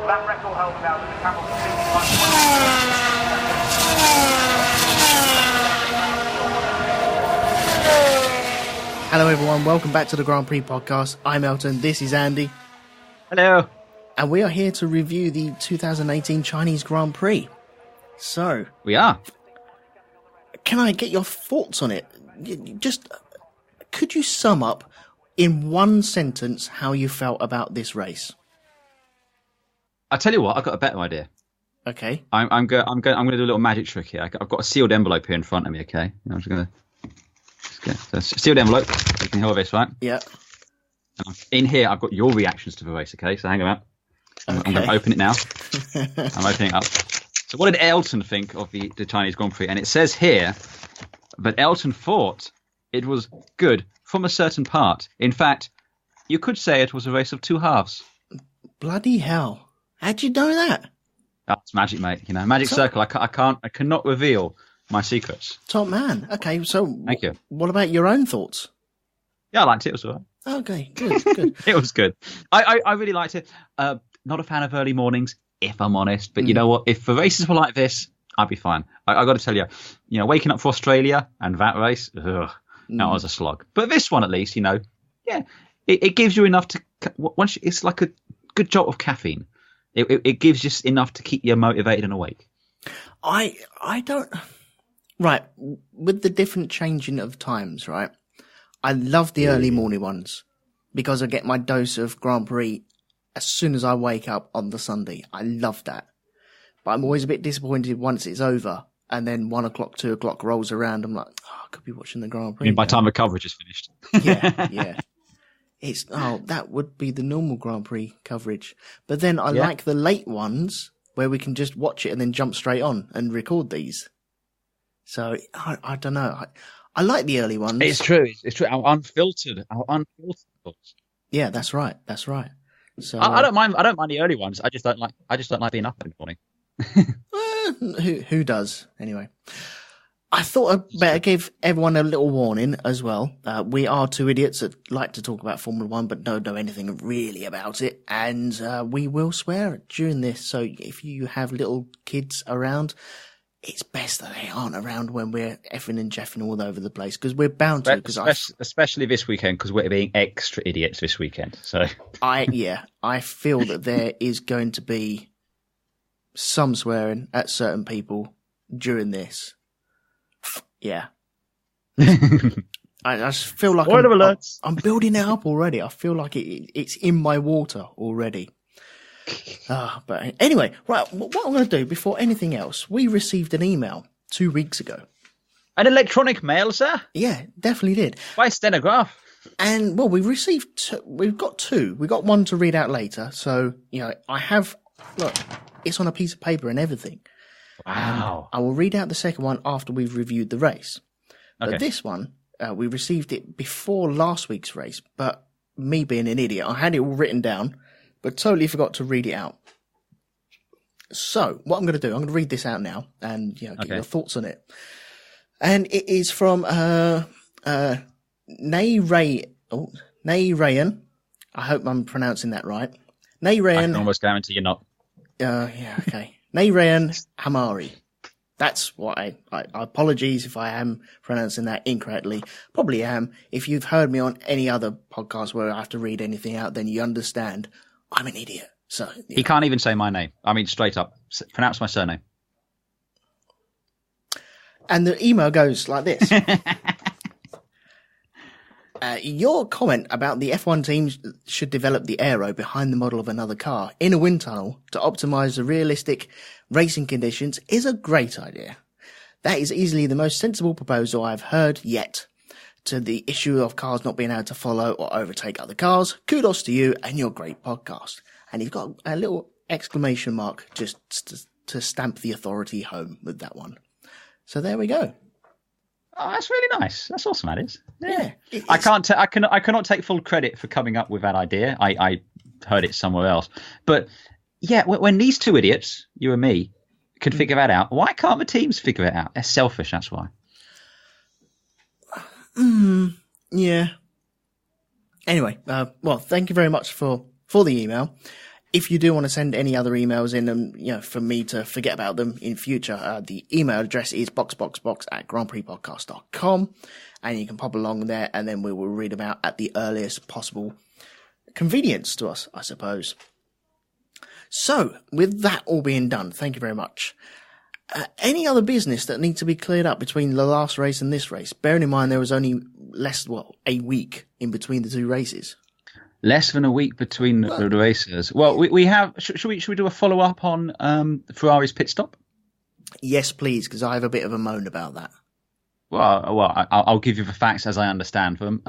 That record holds now with Hamilton Hello everyone, welcome back to the Grand Prix Podcast. I'm Elton, this is Andy. Hello. And we are here to review the 2018 Chinese Grand Prix. So... We are. Can I get your thoughts on it? Just, could you sum up in one sentence how you felt about this race? I'll tell you what, I've got a better idea. Okay. I'm going to do a little magic trick here. I've got a sealed envelope here in front of me, okay? I'm just going to... So sealed envelope. You can hear this, right? Yeah. And in here, I've got your reactions to the race, okay? So hang on. I'm going to open it now. I'm opening it up. So what did Elton think of the Chinese Grand Prix? And it says here that Elton thought it was good from a certain part. In fact, you could say it was a race of two halves. Bloody hell. How'd you know that? That's magic, mate. You know, magic circle. I cannot reveal my secrets. Top man. Okay, so thank you. What about your own thoughts? Yeah, I liked it. It was all right. Okay, good. It was good. I really liked it. Not a fan of early mornings, if I'm honest. But you know what? If the races were like this, I'd be fine. I got to tell you, waking up for Australia and that race, that was a slog. But this one, at least, it gives you enough to once it's like a good jolt of caffeine. It gives just enough to keep you motivated and awake. I don't. Right, with the different changing of times, right? I love the early morning ones because I get my dose of Grand Prix as soon as I wake up on the Sunday. I love that. But I'm always a bit disappointed once it's over and then 1 o'clock, 2 o'clock rolls around. I'm like, I could be watching the Grand Prix. I mean, by the time the coverage is finished. Yeah. That would be the normal Grand Prix coverage. But then I like the late ones where we can just watch it and then jump straight on and record these. So I don't know. I like the early ones. It's true. Our unfiltered. Yeah, that's right. So I don't mind the early ones. I just don't like being up in the morning. Who does anyway? I thought I'd better give everyone a little warning as well. We are two idiots that like to talk about Formula One, but don't know anything really about it. And we will swear during this. So if you have little kids around, it's best that they aren't around when we're effing and jeffing all over the place, because we're bound to. Especially this weekend, because we're being extra idiots this weekend. So I feel that there is going to be some swearing at certain people during this. Yeah. I just feel like I'm building it up already. I feel like it's in my water already. But anyway, right, what I'm going to do before anything else, we received an email 2 weeks ago. An electronic mail, sir? Yeah, definitely did. By stenograph. And, well, we've got two. We got one to read out later. So, look, it's on a piece of paper and everything. Wow. I will read out the second one after we've reviewed the race. Okay. But this one, we received it before last week's race, but me being an idiot, I had it all written down, but totally forgot to read it out. So, what I'm going to do, I'm going to read this out now and get your thoughts on it. And it is from Nay Rayan. I hope I'm pronouncing that right. Nay Rayan. I can almost guarantee you're not. Yeah, okay. Nay Rayan Hamari. That's what I apologies if I am pronouncing that incorrectly. Probably am. If you've heard me on any other podcast where I have to read anything out, then you understand I'm an idiot. So He can't even say my name. I mean, straight up. Pronounce my surname. And the email goes like this. Your comment about the F1 team should develop the aero behind the model of another car in a wind tunnel to optimize the realistic racing conditions is a great idea. That is easily the most sensible proposal I've heard yet. To the issue of cars not being able to follow or overtake other cars, kudos to you and your great podcast. And you've got a little exclamation mark just to stamp the authority home with that one. So there we go. Oh, that's really nice. That's awesome, that is. Yeah. I cannot take full credit for coming up with that idea. I heard it somewhere else. But yeah, when these two idiots, you and me, could figure that out, why can't the teams figure it out? They're selfish, that's why. Yeah. Anyway, well, thank you very much for the email. if you do want to send any other emails in, and for me to forget about them in future, the email address is boxboxbox@grandprixpodcast.com, and you can pop along there, and then we will read them out at the earliest possible convenience to us, I suppose. So, with that all being done, thank you very much. Any other business that needs to be cleared up between the last race and this race? Bearing in mind there was only a week in between the two races. Less than a week between the races. Well, we have. Should we do a follow up on Ferrari's pit stop? Yes, please, because I have a bit of a moan about that. Well, I'll give you the facts as I understand them.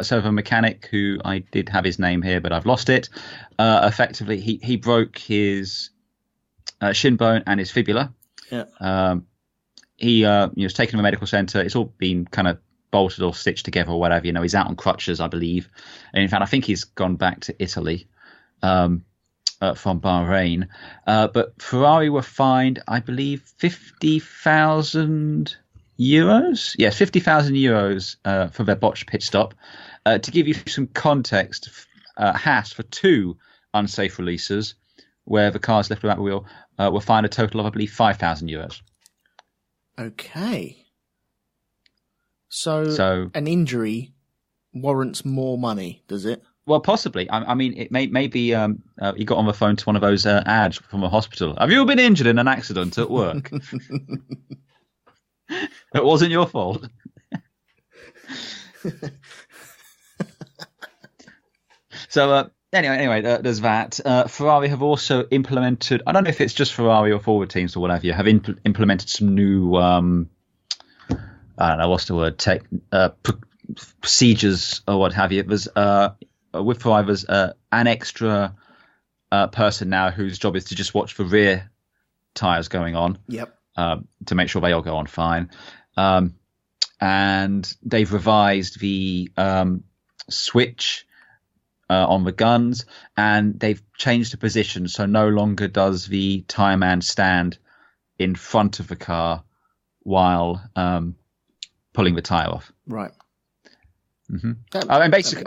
So the mechanic, who I did have his name here, but I've lost it. Effectively, he broke his shin bone and his fibula. Yeah. He was taken to the medical centre. It's all been kind of bolted or stitched together or whatever. He's out on crutches, I believe. And in fact, I think he's gone back to Italy from Bahrain. But Ferrari were fined, I believe, €50,000. Yes, €50,000 for their botched pit stop. To give you some context, Haas, for 2 unsafe releases where the cars left without the wheel, were fined a total of, I believe, €5,000. Okay. So an injury warrants more money, does it? Well, possibly. I mean, it maybe you got on the phone to one of those ads from a hospital. Have you been injured in an accident at work? It wasn't your fault. So anyway, there's that. Ferrari have also implemented. I don't know if it's just Ferrari or forward teams or whatever. Have implemented some new. I don't know what's the word. Procedures or what have you. There's with Ferrari, there's an extra person now whose job is to just watch the rear tires going on. Yep. To make sure they all go on fine. And they've revised the switch on the guns, and they've changed the position. So no longer does the tyre man stand in front of the car while pulling the tyre off. Right. Mm-hmm. I mean, basically,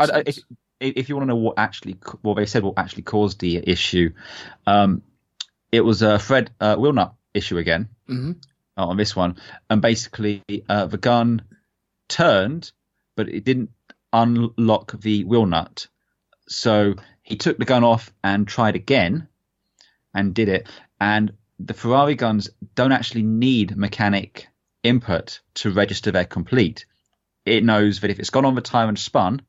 if you want to know what they said what actually caused the issue, it was a wheel nut issue again. Mm-hmm. On this one, and basically the gun turned, but it didn't unlock the wheel nut. So he took the gun off and tried again and did it. And the Ferrari guns don't actually need mechanic input to register they're complete. It knows that if it's gone on the tyre and spun,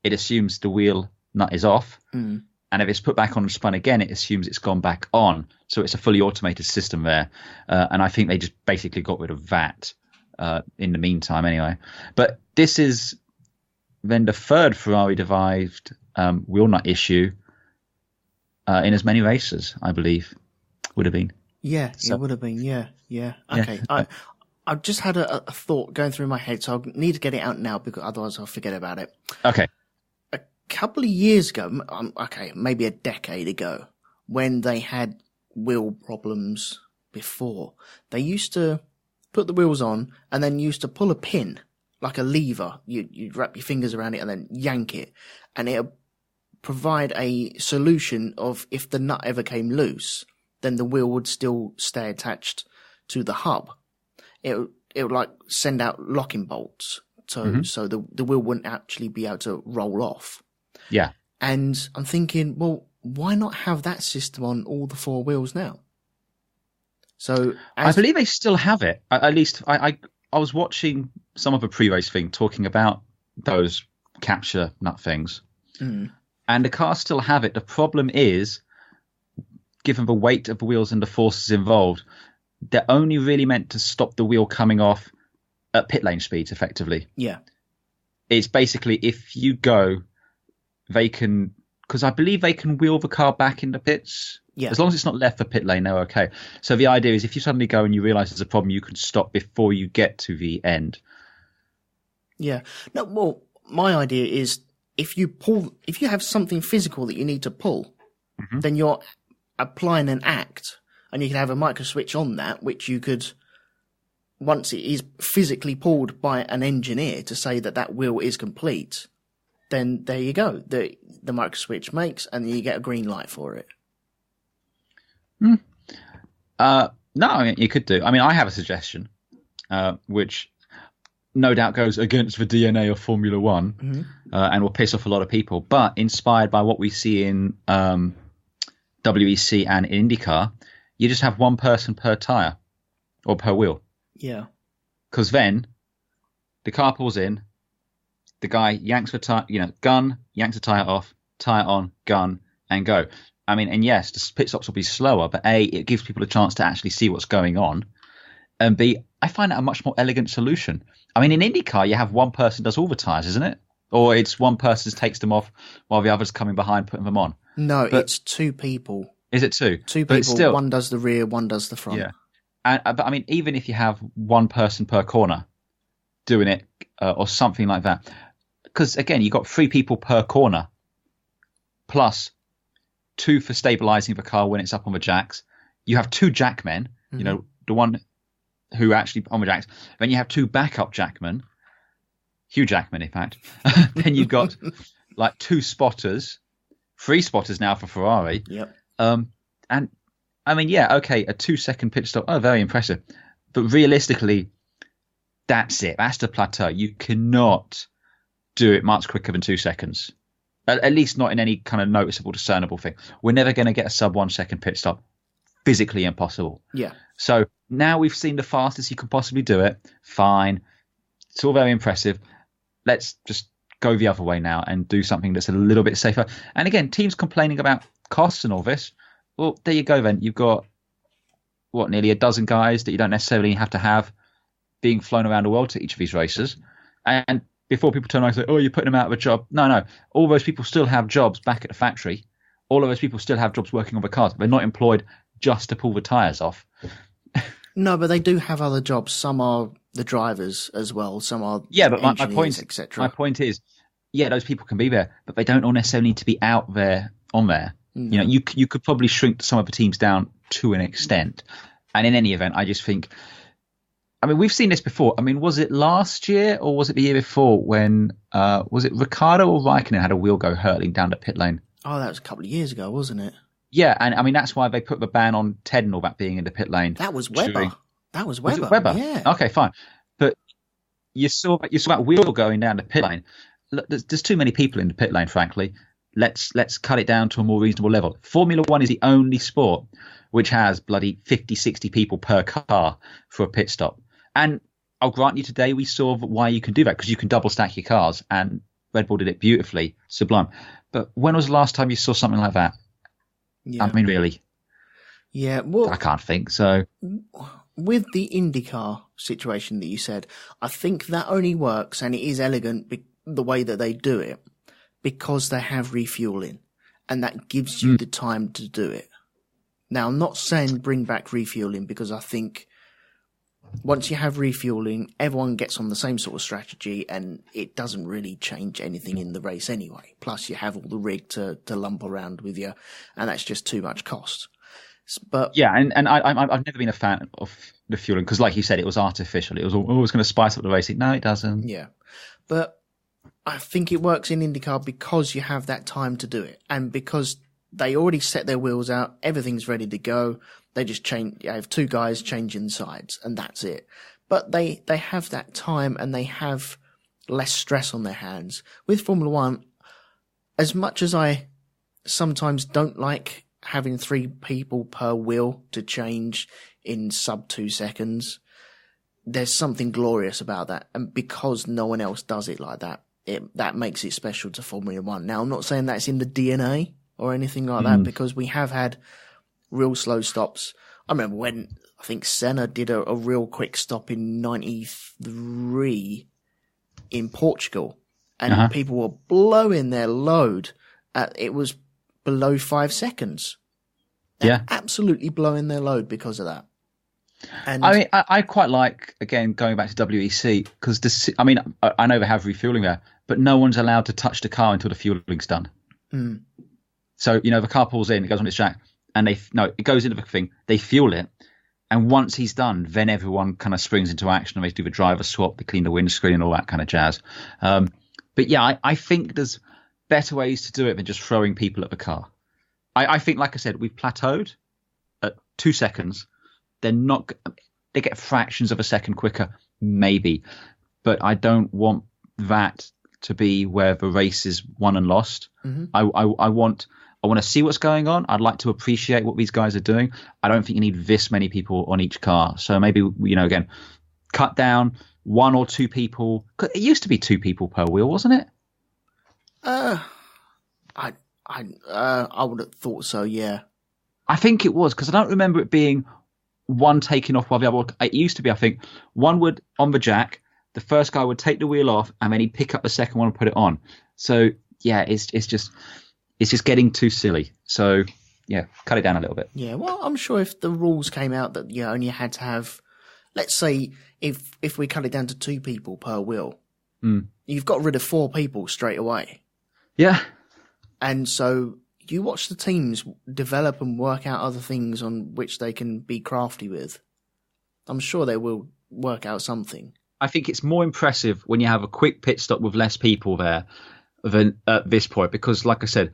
it assumes the wheel nut is off. Mm. And if it's put back on and spun again, it assumes it's gone back on. So it's a fully automated system there. And I think they just basically got rid of that in the meantime anyway. But this is then the third Ferrari-derived wheel nut issue in as many races, I believe, would have been. Yeah, it would have been. Yeah. Okay. Yeah. I've just had a thought going through my head, so I need to get it out now because otherwise I'll forget about it. Okay. A couple of years ago, maybe a decade ago, when they had wheel problems before, they used to put the wheels on and then used to pull a pin, like a lever. You'd wrap your fingers around it and then yank it, and it'll provide a solution of if the nut ever came loose, then the wheel would still stay attached to the hub. It would like send out locking bolts so the wheel wouldn't actually be able to roll off. Yeah. And I'm thinking, well, why not have that system on all the 4 wheels now? So I believe they still have it. At least I was watching some of a pre-race thing talking about those capture nut things. Mm. And the cars still have it. The problem is, given the weight of the wheels and the forces involved, they're only really meant to stop the wheel coming off at pit lane speeds, effectively. Yeah. It's basically if you go, they can, because I believe they can wheel the car back in the pits. Yeah. As long as it's not left for pit lane, they're okay. So the idea is if you suddenly go and you realise there's a problem, you can stop before you get to the end. Yeah. No, well, my idea is if you have something physical that you need to pull, then you're applying an act. And you can have a micro switch on that, which you could, once it is physically pulled by an engineer to say that wheel is complete, then there you go. The micro switch makes, and you get a green light for it. No, I mean, you could do. I mean, I have a suggestion, which no doubt goes against the DNA of Formula One, and will piss off a lot of people. But inspired by what we see in WEC and IndyCar, you just have one person per tyre or per wheel. Yeah. Because then the car pulls in, the guy yanks the tyre, gun, yanks the tyre off, tyre on, gun, and go. I mean, and yes, the pit stops will be slower, but A, it gives people a chance to actually see what's going on. And B, I find that a much more elegant solution. I mean, in IndyCar, you have one person does all the tyres, isn't it? Or it's one person takes them off while the other's coming behind putting them on. No, it's two people. Is it two? Two people, still, one does the rear, one does the front. Yeah. But I mean, even if you have one person per corner doing it or something like that, because again, you've got 3 people per corner plus 2 for stabilizing the car when it's up on the jacks. You have 2 jackmen, the one who actually on the jacks. Then you have 2 backup jackmen, Hugh Jackman, in fact. Then you've got like 2 spotters, 3 spotters now for Ferrari. Yep. And I mean, yeah, okay, a 2-second pit stop. Oh, very impressive. But realistically, that's it. That's the plateau. You cannot do it much quicker than 2 seconds. At least not in any kind of noticeable, discernible thing. We're never going to get a sub 1 second pit stop. Physically impossible. Yeah. So now we've seen the fastest you can possibly do it. Fine. It's all very impressive. Let's just go the other way now and do something that's a little bit safer. And again, teams complaining about costs and all this. Well, there you go then. You've got, nearly a dozen guys that you don't necessarily have to have being flown around the world to each of these races. And before people turn around and say, oh, you're putting them out of a job. No. All those people still have jobs back at the factory. All of those people still have jobs working on the cars. They're not employed just to pull the tyres off. No, but they do have other jobs. Some are the drivers as well. Some are but my point, etc. My point is, yeah, those people can be there, but they don't all necessarily need to be out there on there. No. You could probably shrink some of the teams down to an extent. And in any event, I just think, I mean, we've seen this before. I mean, was it last year or was it the year before when, was it Ricciardo or Raikkonen had a wheel go hurtling down the pit lane? Oh, that was a couple of years ago, wasn't it? Yeah, and I mean, that's why they put the ban on Ted and all that being in the pit lane. That was Webber. Was it Webber? Yeah. Okay, fine. But you saw that wheel going down the pit lane. Look, there's too many people in the pit lane, frankly. Let's cut it down to a more reasonable level. Formula One is the only sport which has bloody 50, 60 people per car for a pit stop. And I'll grant you today we saw why you can do that, because you can double stack your cars, and Red Bull did it beautifully, sublime. But when was the last time you saw something like that? Yeah. I mean, really? Yeah, well, I can't think so. With the IndyCar situation that you said, I think that only works, and it is elegant the way that they do it, because they have refueling, and that gives you the time to do it. Now, I'm not saying bring back refueling, because I think once you have refueling, everyone gets on the same sort of strategy, and it doesn't really change anything in the race anyway. Plus, you have all the rig to lump around with you, and that's just too much cost. But yeah, and I've never been a fan of the fueling, because, like you said, it was artificial. It was always going to spice up the racing. No, it doesn't. Yeah, but I think it works in IndyCar because you have that time to do it, and because they already set their wheels out, everything's ready to go. They just change. You have 2 guys changing sides, and that's it. But they have that time, and they have less stress on their hands. With Formula One, as much as I sometimes don't like having 3 people per wheel to change in sub 2 seconds, there's something glorious about that. And because no one else does it like that, that makes it special to Formula One. Now, I'm not saying that's in the DNA or anything like that, because we have had real slow stops. I remember when I think Senna did a real quick stop in 93 in Portugal, and people were blowing their load. It was below 5 seconds. They're absolutely blowing their load because of that. And I mean, I quite like, again, going back to WEC, because I mean, I know they have refueling there, but no one's allowed to touch the car until the fueling's done. So, the car pulls in, it goes on its jack, and it goes into the thing, they fuel it, and once he's done, then everyone kind of springs into action, and they do the driver swap, they clean the windscreen and all that kind of jazz. But yeah, I think there's better ways to do it than just throwing people at the car. I think, like I said, we've plateaued at 2 seconds. They get fractions of a second quicker, maybe. But I don't want that to be where the race is won and lost. Mm-hmm. I want to see what's going on. I'd like to appreciate what these guys are doing. I don't think you need this many people on each car. So maybe, again, cut down 1 or 2 people. It used to be 2 people per wheel, wasn't it? I would have thought so, yeah. I think it was, because I don't remember it being one taking off while the other. It used to be, I think, one would on the jack, the first guy would take the wheel off, and then he'd pick up the second one and put it on. So yeah, it's just getting too silly. So yeah, cut it down a little bit. Yeah, well, I'm sure if the rules came out that you only had to have, let's say, if we cut it down to 2 people per wheel, you've got rid of 4 people straight away. Yeah. And so you watch the teams develop and work out other things on which they can be crafty with. I'm sure they will work out something. I think it's more impressive when you have a quick pit stop with less people there than at this point, because, like I said,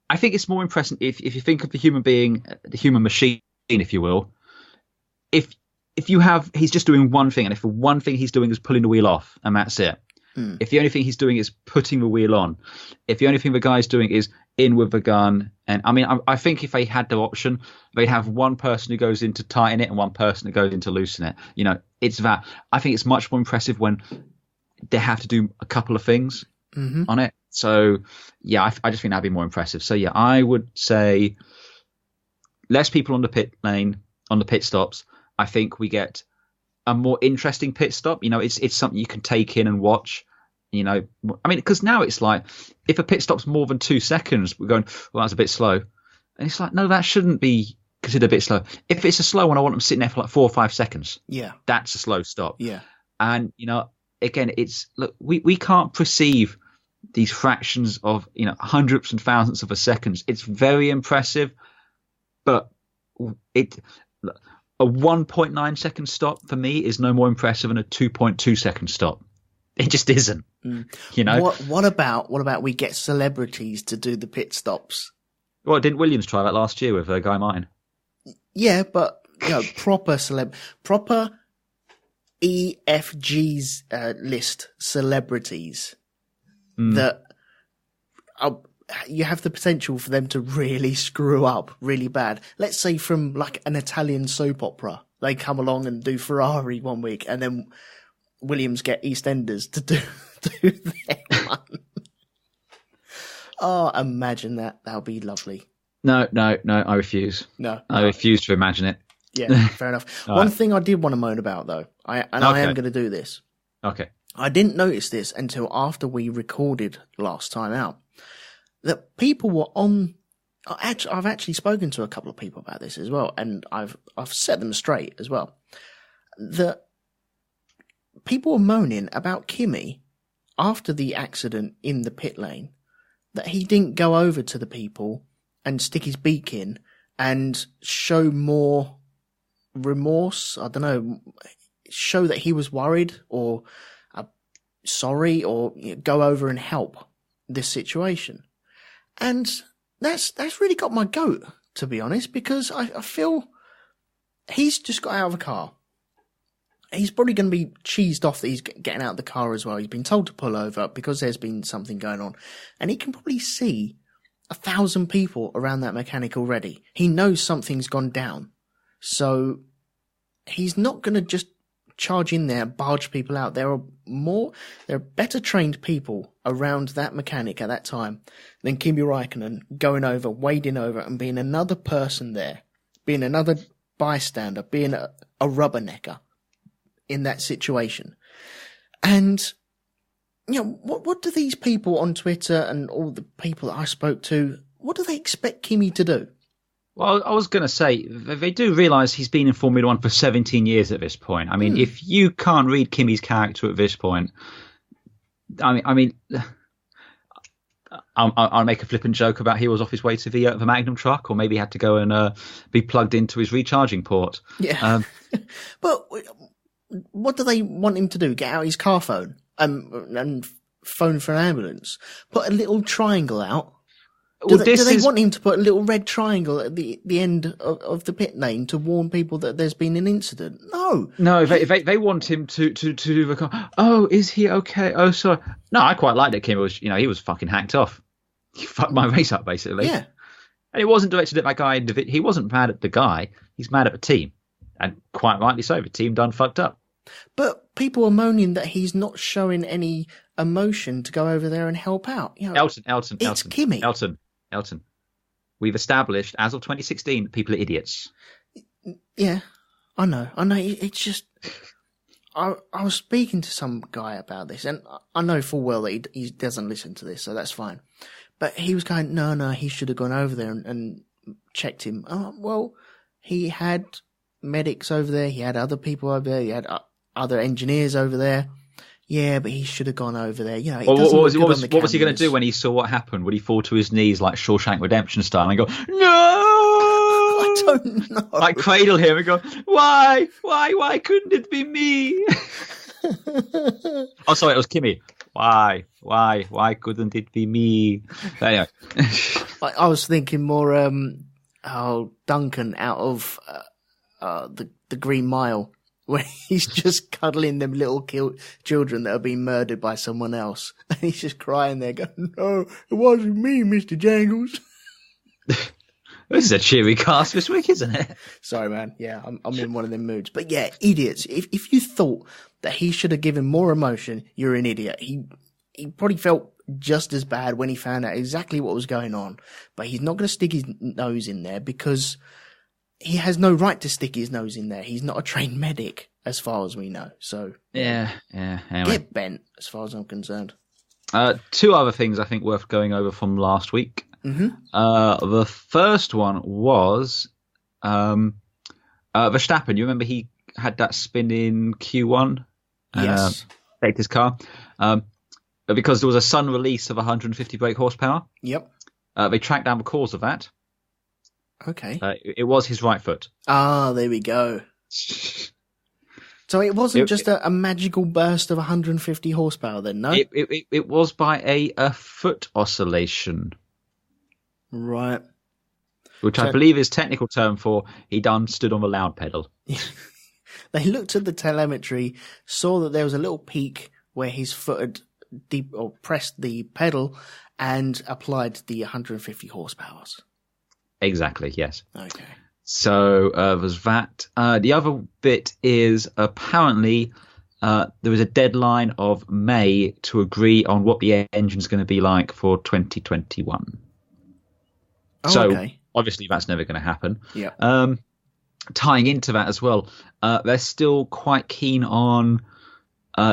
I think it's more impressive if you think of the human being, the human machine, if you will. If he's just doing one thing, and if the one thing he's doing is pulling the wheel off, and that's it. If the only thing he's doing is putting the wheel on, if the only thing the guy's doing is in with the gun, and I think if they had the option, they'd have one person who goes in to tighten it and one person who goes in to loosen it. It's that. I think it's much more impressive when they have to do a couple of things on it. So yeah, I just think that'd be more impressive. So yeah, I would say less people on the pit lane, on the pit stops. I think we get a more interesting pit stop. It's something you can take in and watch. Because now it's like, if a pit stop's more than 2 seconds, we're going, well, that's a bit slow. And it's like, no, that shouldn't be considered a bit slow. If it's a slow one, I want them sitting there for like 4 or 5 seconds. Yeah. That's a slow stop. Yeah. And, again, look, we can't perceive these fractions of, hundredths and thousandths of a second. It's very impressive, but a 1.9 second stop for me is no more impressive than a 2.2 second stop. It just isn't. What about we get celebrities to do the pit stops? Well, didn't Williams try that last year with Guy Mine? Yeah, but proper EFG's list celebrities that you have the potential for them to really screw up really bad. Let's say from like an Italian soap opera, they come along and do Ferrari one week, and then Williams get EastEnders to do their one. Oh, imagine that. That would be lovely. No, I refuse. I refuse to imagine it. Yeah, fair enough. One thing I did want to moan about, though, I am going to do this. Okay. I didn't notice this until after we recorded last time out, that people were on. I've actually spoken to a couple of people about this as well, and I've set them straight as well. That people were moaning about Kimi after the accident in the pit lane, that he didn't go over to the people and stick his beak in and show more remorse. I don't know, show that he was worried or sorry, or go over and help this situation. And that's really got my goat, to be honest, because I feel he's just got out of a car. He's probably going to be cheesed off that he's getting out of the car as well. He's been told to pull over because there's been something going on. And he can probably see 1,000 people around that mechanic already. He knows something's gone down. So he's not going to just charge in there, barge people out. There are better trained people around that mechanic at that time than Kimi Räikkönen going over, wading over and being another person there, being another bystander, being a rubbernecker in that situation. And, what do these people on Twitter and all the people that I spoke to, what do they expect Kimi to do? Well, I was going to say, they do realise he's been in Formula One for 17 years at this point. I mean, if you can't read Kimi's character at this point, I'll make a flippant joke about he was off his way to the Magnum truck, or maybe had to go and be plugged into his recharging port. Yeah. But what do they want him to do? Get out his car phone and phone for an ambulance. Put a little triangle out. Well, Do they want him to put a little red triangle at the end of the pit lane to warn people that there's been an incident? No. No, they want him to oh, is he okay? Oh, sorry. No, I quite liked it. Kim was, he was fucking hacked off. He fucked my race up, basically. Yeah. And it wasn't directed at that guy. He wasn't mad at the guy. He's mad at the team. And quite rightly so. The team done fucked up. But people are moaning that he's not showing any emotion to go over there and help out. Elton. It's Kimi. Elton. We've established, as of 2016, people are idiots. Yeah, I know. It's just... I was speaking to some guy about this, and I know full well that he doesn't listen to this, so that's fine. But he was going, no, he should have gone over there and checked him. Oh, well, he had medics over there, he had other people over there, he had other engineers over there. Yeah, but he should have gone over there. What was he going to do when he saw what happened? Would he fall to his knees like Shawshank Redemption style and go, no? I don't know. Like cradle him and go, why couldn't it be me? Oh, sorry, it was Kimi. Why couldn't it be me? Anyway. I was thinking more, Duncan out of the Green Mile, where he's just cuddling them little children that have been murdered by someone else. And he's just crying there going, no, it wasn't me, Mr. Jangles. This is a cheery cast this week, isn't it? Sorry, man. Yeah, I'm in one of them moods. But yeah, idiots. If you thought that he should have given more emotion, you're an idiot. He probably felt just as bad when he found out exactly what was going on. But he's not going to stick his nose in there because he has no right to stick his nose in there. He's not a trained medic, as far as we know. So yeah. Anyway. Get bent, as far as I'm concerned. Two other things I think worth going over from last week. Mm-hmm. The first one was Verstappen. You remember he had that spin in Q1? Yes. Faked his car. Because there was a sudden release of 150 brake horsepower. Yep. They tracked down the cause of that. Okay. It was his right foot. Ah, there we go. So it wasn't just a magical burst of 150 horsepower then, no? It was by a foot oscillation. Right. Which I believe is technical term for he done stood on the loud pedal. They looked at the telemetry, saw that there was a little peak where his foot had pressed the pedal and applied the 150 horsepower. Exactly, yes. Okay. So there's that. The other bit is apparently there was a deadline of May to agree on what the engine's going to be like for 2021. Oh, so okay. Obviously that's never going to happen. Yeah. Tying into that as well, they're still quite keen on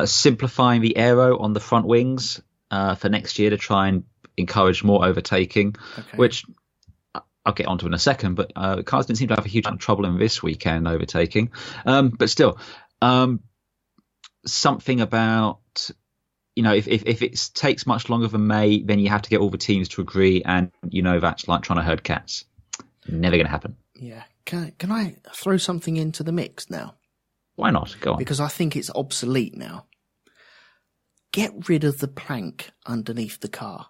simplifying the aero on the front wings for next year to try and encourage more overtaking, which I'll get onto in a second, but cars didn't seem to have a huge amount of trouble in this weekend overtaking. But still, something about, if it takes much longer than May, then you have to get all the teams to agree, and that's like trying to herd cats. Never going to happen. Yeah. Can I throw something into the mix now? Why not? Go on. Because I think it's obsolete now. Get rid of the plank underneath the car.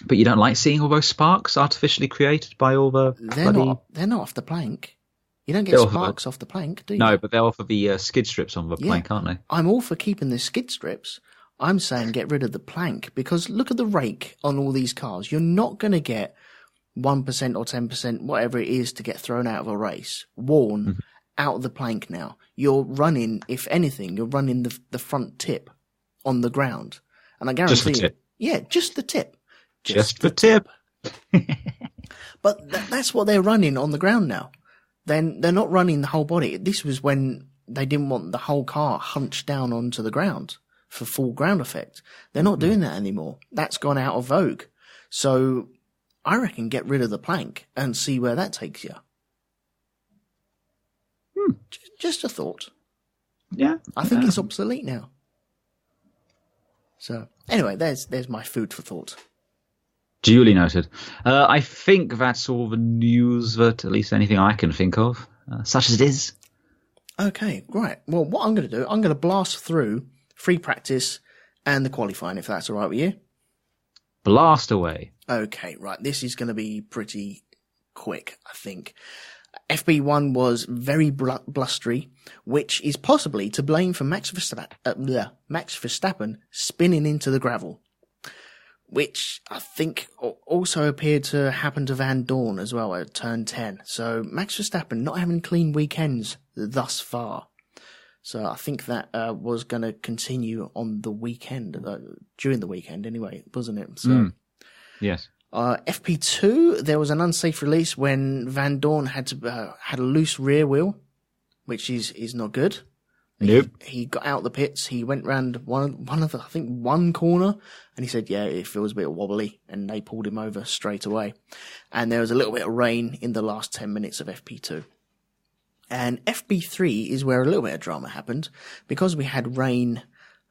But you don't like seeing all those sparks artificially created by all the They're not off the plank. You don't get sparks off the plank, do you? No, but they're off of the skid strips on the plank, aren't they? I'm all for keeping the skid strips. I'm saying get rid of the plank, because look at the rake on all these cars. You're not going to get 1% or 10%, whatever it is, to get thrown out of a race, worn out of the plank now. You're running, if anything, you're running the front tip on the ground. And I guarantee just the tip. Yeah, just the tip. Just the tip. But that's what they're running on the ground now. Then they're not running the whole body. This was when they didn't want the whole car hunched down onto the ground for full ground effect. They're not doing that anymore. That's gone out of vogue. So I reckon get rid of the plank and see where that takes you. Just a thought. Yeah. I think it's obsolete now. So anyway, there's my food for thought. Duly noted. I think that's all the news, that at least anything I can think of, such as it is. Okay, right. Well, what I'm going to do, I'm going to blast through free practice and the qualifying, if that's all right with you. Blast away. Okay, right. This is going to be pretty quick, I think. FP1 was very blustery, which is possibly to blame for Max Verstappen spinning into the gravel, which I think also appeared to happen to Van Dorn as well at turn 10. So Max Verstappen not having clean weekends thus far. So I think that was going to continue on the weekend, during the weekend anyway, wasn't it? So, yes. FP2, there was an unsafe release when Van Dorn had a loose rear wheel, which is not good. Nope. He got out the pits. He went round one corner, and he said, "Yeah, it feels a bit wobbly," and they pulled him over straight away. And there was a little bit of rain in the last 10 minutes of FP2. And FP3 is where a little bit of drama happened because we had rain,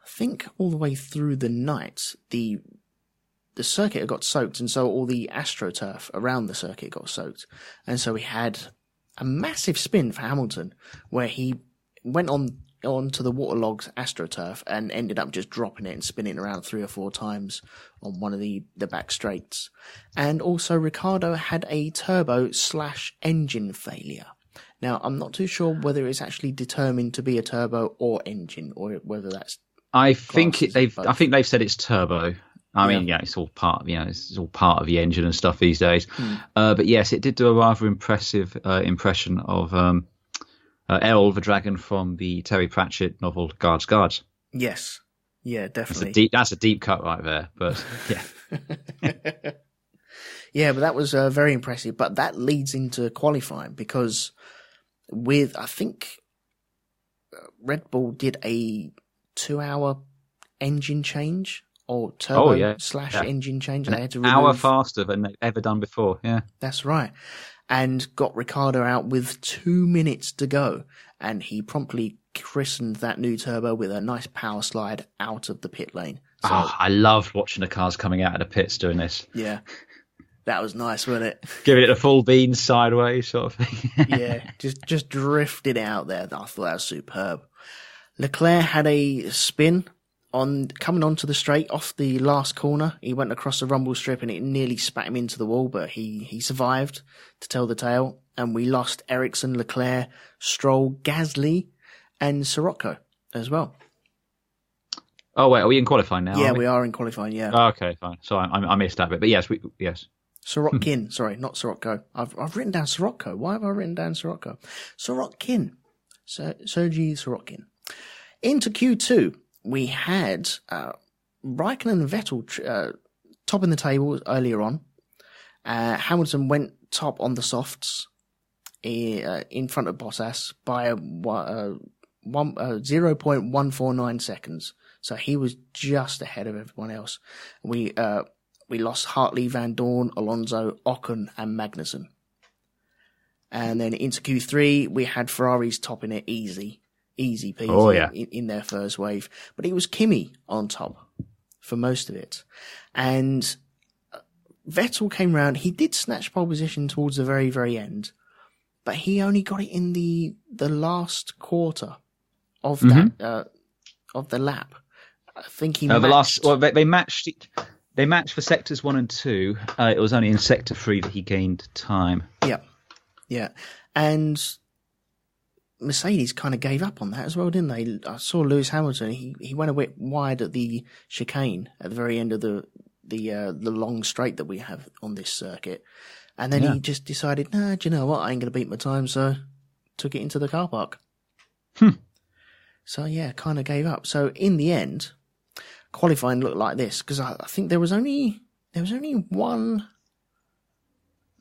I think, all the way through the night. The circuit got soaked, and so all the AstroTurf around the circuit got soaked. And so we had a massive spin for Hamilton where he went onto the waterlogged AstroTurf and ended up just dropping it and spinning around 3 or 4 times on one of the back straights. And also Ricciardo had a turbo/engine failure. Now, I'm not too sure whether it's actually determined to be a turbo or engine, or whether that's. I think they've said it's turbo. I mean, it's all part of the engine and stuff these days. But yes, it did do a rather impressive impression of Errol the Dragon from the Terry Pratchett novel Guards. Yes, yeah, definitely. That's a deep cut right there. But yeah, yeah, but that was very impressive. But that leads into qualifying because I think Red Bull did a 2-hour engine change. Or turbo/engine change. They had to remove, hour faster than they've ever done before. Yeah, that's right. And got Ricciardo out with 2 minutes to go, and he promptly christened that new turbo with a nice power slide out of the pit lane. So, I loved watching the cars coming out of the pits doing this. Yeah, that was nice, wasn't it? Giving it a full bean sideways sort of thing. Yeah, just drifted out there. I thought that was superb. Leclerc had a spin. Coming onto the straight off the last corner, he went across the rumble strip and it nearly spat him into the wall, but he survived to tell the tale. And we lost Ericsson, Leclerc, Stroll, Gasly, and Sirocco as well. Oh wait, are we in qualifying now? Yeah, we are in qualifying. Yeah. Oh, okay, fine. Sorry, I missed that bit, but yes, yes. Sirotkin, sorry, not Sirocco. I've written down Sirocco. Why have I written down Sirocco? Sirotkin, Sergei Sirotkin. Into Q2. We had Raikkonen and Vettel topping the table earlier on. Hamilton went top on the softs in front of Bottas by 0.149 seconds. So he was just ahead of everyone else. We lost Hartley, Van Dorn, Alonso, Ocon, and Magnussen. And then into Q3, we had Ferraris topping it easy peasy in their first wave. But it was Kimi on top for most of it. And Vettel came round. He did snatch pole position towards the very, very end. But he only got it in the last quarter of that of the lap. I think he matched... they matched it. They matched for sectors 1 and 2. It was only in sector 3 that he gained time. Yeah. And Mercedes kind of gave up on that as well, didn't they? I saw Lewis Hamilton. He went a bit wide at the chicane at the very end of the long straight that we have on this circuit, and then he just decided, do you know what? I ain't going to beat my time, so took it into the car park. So yeah, kind of gave up. So in the end, qualifying looked like this because I think there was only one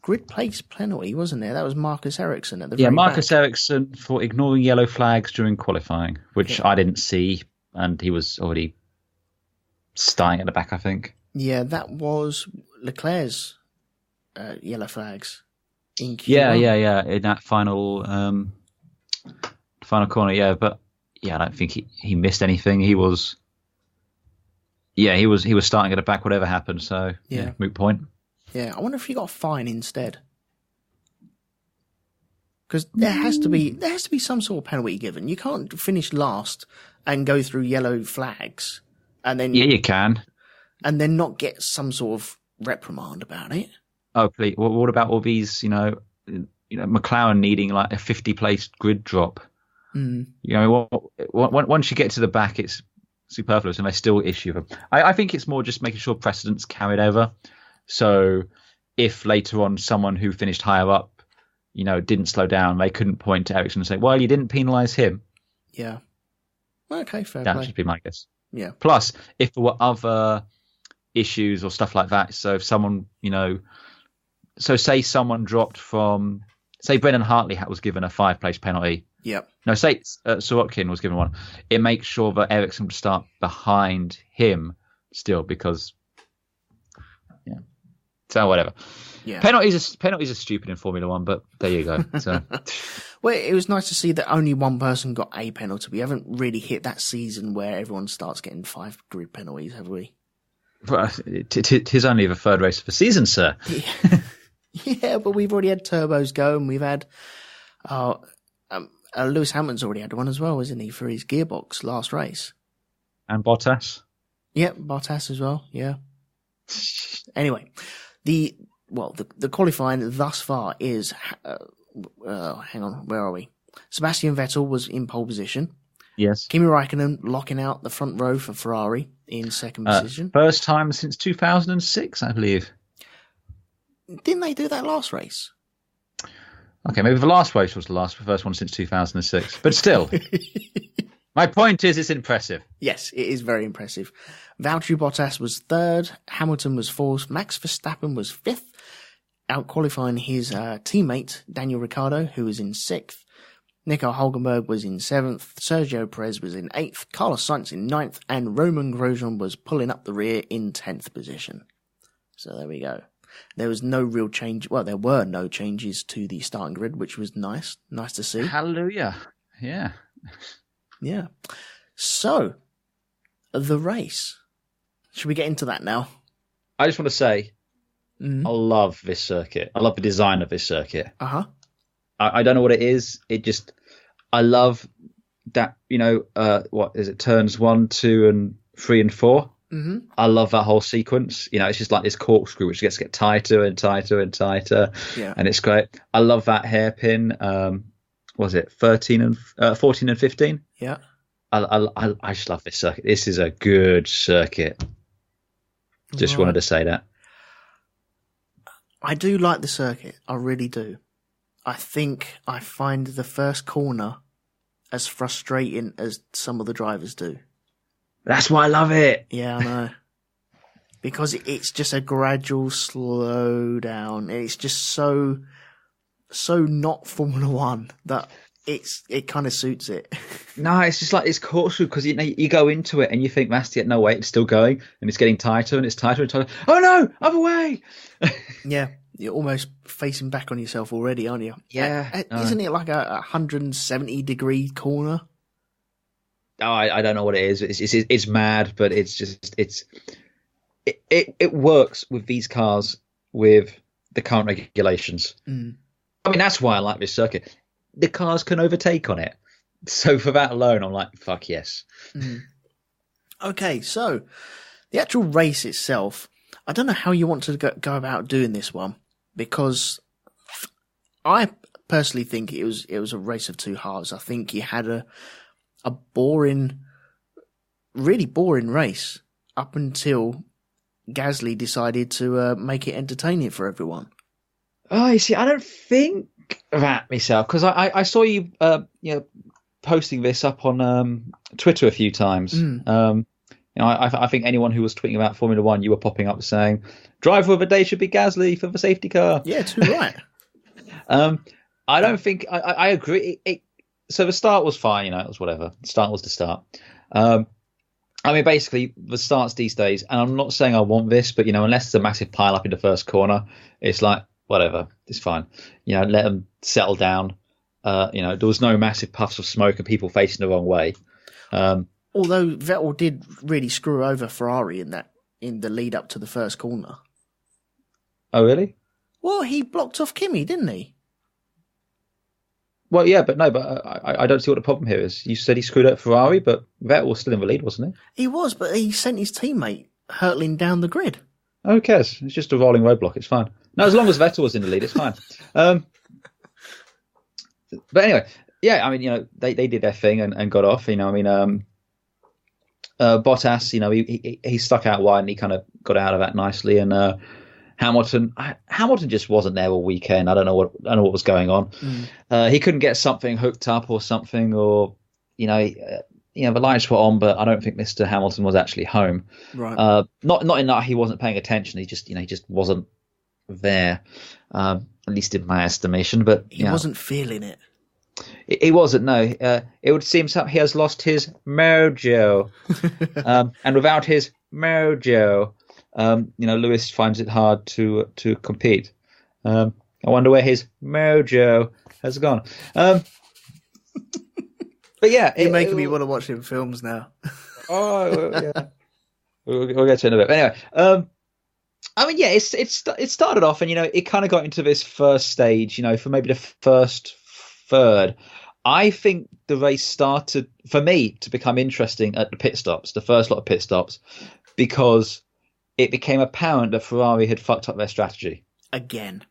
grid place penalty, wasn't there? That was Marcus Ericsson at the very Marcus back. Ericsson for ignoring yellow flags during qualifying, which I didn't see, and he was already starting at the back, I think. Yeah, that was Leclerc's yellow flags in Q1. Yeah, in that final corner, but I don't think he missed anything. He was starting at the back, whatever happened, so moot point. Yeah, I wonder if he got a fine instead. Because there has to be some sort of penalty given. You can't finish last and go through yellow flags and then Yeah, you can. and then not get some sort of reprimand about it. Oh, please. What about all these? McLaren needing like a 50-place grid drop. Once you get to the back, it's superfluous, and they still issue them. I think it's more just making sure precedent's carried over. So if later on someone who finished higher up, didn't slow down, they couldn't point to Ericsson and say, "Well, you didn't penalise him." Yeah. Okay, fair That play. should be my guess. Yeah. Plus, if there were other issues or stuff like that, so if someone, so say someone dropped from, say Brendan Hartley was given a 5-place penalty. Yep. No, say Sorokin was given one. It makes sure that Ericsson would start behind him still because, yeah. So whatever. Yeah. Penalties are stupid in Formula One, but there you go. So. Well, it was nice to see that only one person got a penalty. We haven't really hit that season where everyone starts getting 5 grid penalties, have we? Tis only the third race of the season, sir. Yeah, but we've already had turbos go, and we've had Lewis Hamilton's already had one as well, isn't he, for his gearbox last race? And Bottas? Yep, Bottas as well, yeah. Anyway, the qualifying thus far is, hang on, where are we? Sebastian Vettel was in pole position. Yes. Kimi Räikkönen locking out the front row for Ferrari in second position. First time since 2006, I believe. Didn't they do that last race? Okay, maybe the last race was the first one since 2006. But still, my point is it's impressive. Yes, it is very impressive. Valtteri Bottas was third, Hamilton was fourth, Max Verstappen was fifth, out-qualifying his teammate, Daniel Ricciardo, who was in sixth. Nico Hülkenberg was in seventh, Sergio Perez was in eighth, Carlos Sainz in ninth, and Roman Grosjean was pulling up the rear in 10th position. So there we go. There was no real change. Well, there were no changes to the starting grid, which was nice. Nice to see. Hallelujah. Yeah. Yeah. So, the race. Should we get into that now? I just want to say, I love this circuit. I love the design of this circuit. Uh-huh. I don't know what it is. I love that, what is it, turns 1, 2, and 3 and 4. Mm-hmm. I love that whole sequence. It's just like this corkscrew which gets tighter and tighter and tighter. Yeah. And it's great. I love that hairpin. Was it 14 and 15? Yeah. I just love this circuit. This is a good circuit. Just wanted to say that. I do like the circuit. I really do. I think I find the first corner as frustrating as some of the drivers do. That's why I love it. Yeah, I know. Because it's just a gradual slow down. It's just so not Formula One that it kind of suits it. No, it's just like it's corkscrew because you go into it and you think that's it. No, wait, it's still going and it's getting tighter and it's tighter and tighter. Oh no, other way. Yeah, you're almost facing back on yourself already, aren't you? Yeah. Isn't it like a 170-degree corner? Oh, I don't know what it is. It's mad, but it's just it works with these cars with the current regulations. Mm. I mean, that's why I like this circuit. The cars can overtake on it. So for that alone, I'm like, fuck yes. Mm. Okay, so the actual race itself, I don't know how you want to go about doing this one, because I personally think it was a race of two halves. I think you had a boring, really boring race up until Gasly decided to make it entertaining for everyone. Oh, you see, I don't think that myself, because I saw you posting this up on Twitter a few times. I think anyone who was tweeting about Formula One, you were popping up saying, "Driver of the day should be Gasly for the safety car." Yeah, too right. I don't think I agree. So the start was fine, it was whatever. The start was the start. I mean, basically, the starts these days, and I'm not saying I want this, but, unless there's a massive pile up in the first corner, it's like, whatever, it's fine. Let them settle down. There was no massive puffs of smoke and people facing the wrong way. Although Vettel did really screw over Ferrari in the lead up to the first corner. Oh, really? Well, he blocked off Kimi, didn't he? Well, yeah, but no, but I don't see what the problem here is. You said he screwed up Ferrari, but Vettel was still in the lead, wasn't he? He was, but he sent his teammate hurtling down the grid. Who cares? It's just a rolling roadblock. It's fine. No, as long as Vettel was in the lead, it's fine. But anyway, yeah, I mean, you know, they did their thing and got off. You know, I mean, Bottas, you know, he stuck out wide and he kind of got out of that nicely. And Hamilton just wasn't there all weekend. I don't know what was going on. He couldn't get something hooked up or something, or you know, the lights were on, but I don't think Mr. Hamilton was actually home. Right. Not in that he wasn't paying attention. He just wasn't there, at least in my estimation. But he wasn't feeling it. He wasn't. No, it would seem he has lost his mojo, and without his mojo, you know, Lewis finds it hard to compete. I wonder where his mojo has gone. But yeah, you're making me want to watch him films now. Oh, yeah. We'll get to it in a bit. But anyway, I mean, yeah, it started off, and you know, it kind of got into this first stage. You know, for maybe the first third, I think the race started for me to become interesting at the pit stops, the first lot of pit stops, because it became apparent that Ferrari had fucked up their strategy again.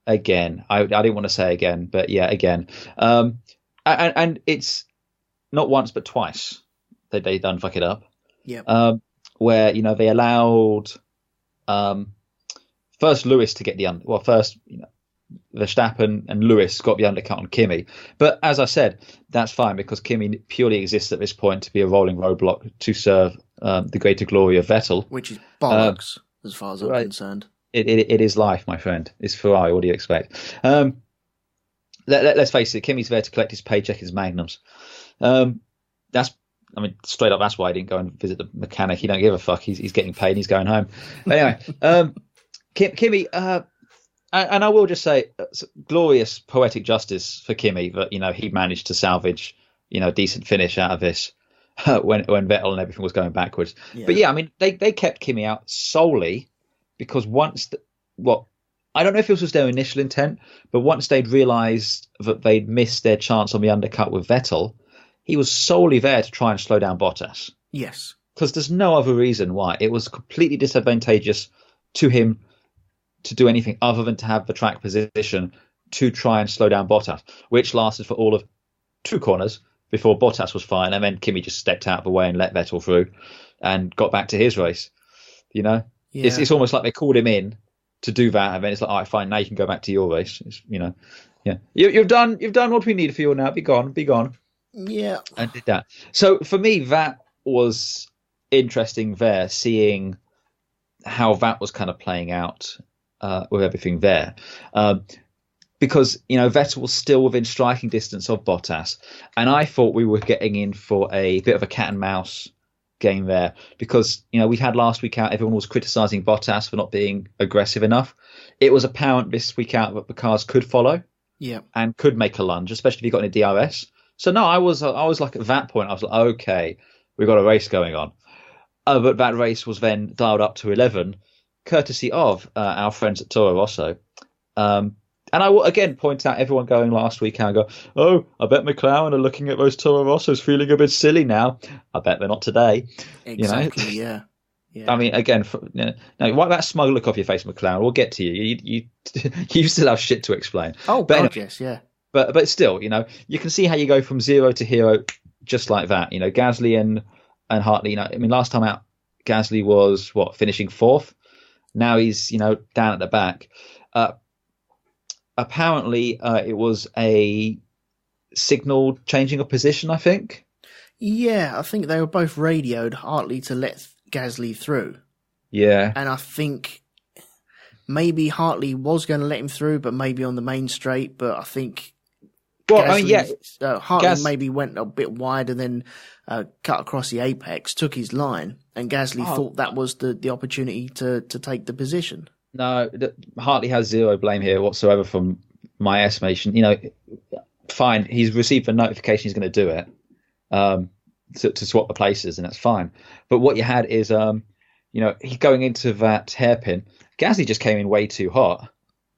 I didn't want to say again, but yeah, again. And it's not once but twice that they done fuck it up. Yeah. Where, you know, they allowed first Lewis to get first, you know, Verstappen and Lewis got the undercut on Kimi. But as I said, that's fine because Kimi purely exists at this point to be a rolling roadblock to serve the greater glory of Vettel. Which is bollocks, as far as I'm concerned. It is life, my friend. It's Ferrari. What do you expect? Let's face it, Kimi's there to collect his paycheck, his magnums. Straight up, that's why I didn't go and visit the mechanic. He don't give a fuck. He's getting paid and he's going home. But anyway, Kimi, and I will just say, glorious poetic justice for Kimi that, you know, he managed to salvage, you know, a decent finish out of this when Vettel and everything was going backwards. Yeah. But yeah, I mean, they kept Kimi out solely because I don't know if this was their initial intent, but once they'd realised that they'd missed their chance on the undercut with Vettel, he was solely there to try and slow down Bottas. Yes. Because there's no other reason why. It was completely disadvantageous to him to do anything other than to have the track position to try and slow down Bottas, which lasted for all of 2 corners before Bottas was fine, and then Kimi just stepped out of the way and let Vettel through and got back to his race. You know? Yeah. It's almost like they called him in to do that, and then it's like, all right, fine, now you can go back to your race. It's, you know, yeah, you've done what we need for you now. Be gone. Yeah, and did that. So for me, that was interesting there, seeing how that was kind of playing out with everything there, because you know Vettel was still within striking distance of Bottas, and I thought we were getting in for a bit of a cat and mouse game there, because you know we had last week out everyone was criticising Bottas for not being aggressive enough. It was apparent this week out that the cars could follow, and could make a lunge, especially if you got in a DRS. So no, I was like at that point I was like, okay, we've got a race going on, but that race was then dialed up to 11, courtesy of our friends at Torro Roso. And I will again point out everyone going last week and go, oh, I bet McLaren are looking at those Torro Rossos feeling a bit silly now. I bet they're not today. Exactly, you know? Yeah. I mean, again, now wipe that smug look off your face, McLaren. We'll get to you. You still have shit to explain. Oh, but God, anyway, yes, yeah. But still, you know, you can see how you go from 0 to hero just like that. You know, Gasly and Hartley. You know, I mean, last time out, Gasly was finishing 4th. Now he's down at the back. Apparently, it was a signal changing of position, I think. Yeah, I think they were both radioed Hartley to let Gasly through. Yeah. And I think maybe Hartley was going to let him through, but maybe on the main straight. But I think Hartley maybe went a bit wide and then cut across the apex, took his line, and Gasly thought that was the opportunity to take the position. No, Hartley has zero blame here whatsoever from my estimation. You know, fine, he's received a notification he's going to do it to swap the places, and that's fine. But what you had is, he going into that hairpin, Gasly just came in way too hot.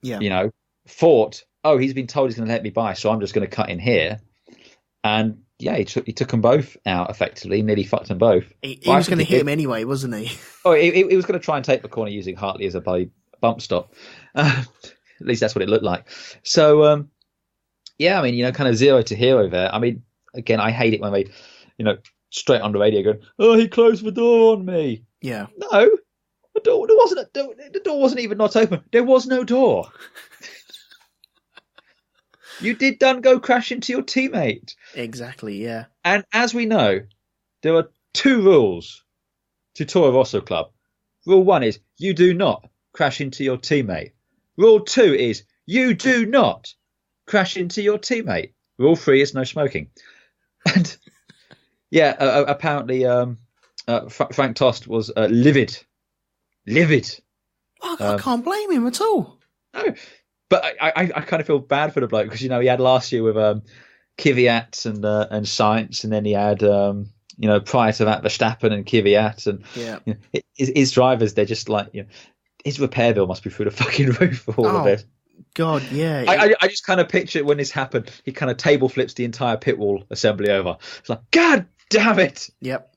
Yeah. You know, thought, oh, he's been told he's going to let me by, so I'm just going to cut in here. And yeah, he took them both out effectively, nearly fucked them both. He was going to hit him anyway, wasn't he? Oh, he was going to try and take the corner using Hartley as a bump stop. At least that's what it looked like. So, yeah, I mean, kind of 0 to hero there. I mean, again, I hate it when they, straight on the radio going, oh, he closed the door on me. Yeah. No, the door wasn't even not open. There was no door. You did done go crash into your teammate. Exactly, yeah. And as we know, there are 2 rules to Torro Roso Club. Rule 1 is you do not crash into your teammate. Rule 2 is you do not crash into your teammate. Rule 3 is no smoking. And yeah, apparently Frank Tost was livid. Livid. I can't blame him at all. No. But I kind of feel bad for the bloke because, he had last year with Kvyat and Sainz, and then he had, prior to that, Verstappen and Kvyat. And his drivers, they're just like, his repair bill must be through the fucking roof for all of this. God, yeah. I just kind of picture when this happened, he kind of table flips the entire pit wall assembly over. It's like, God damn it! Yep.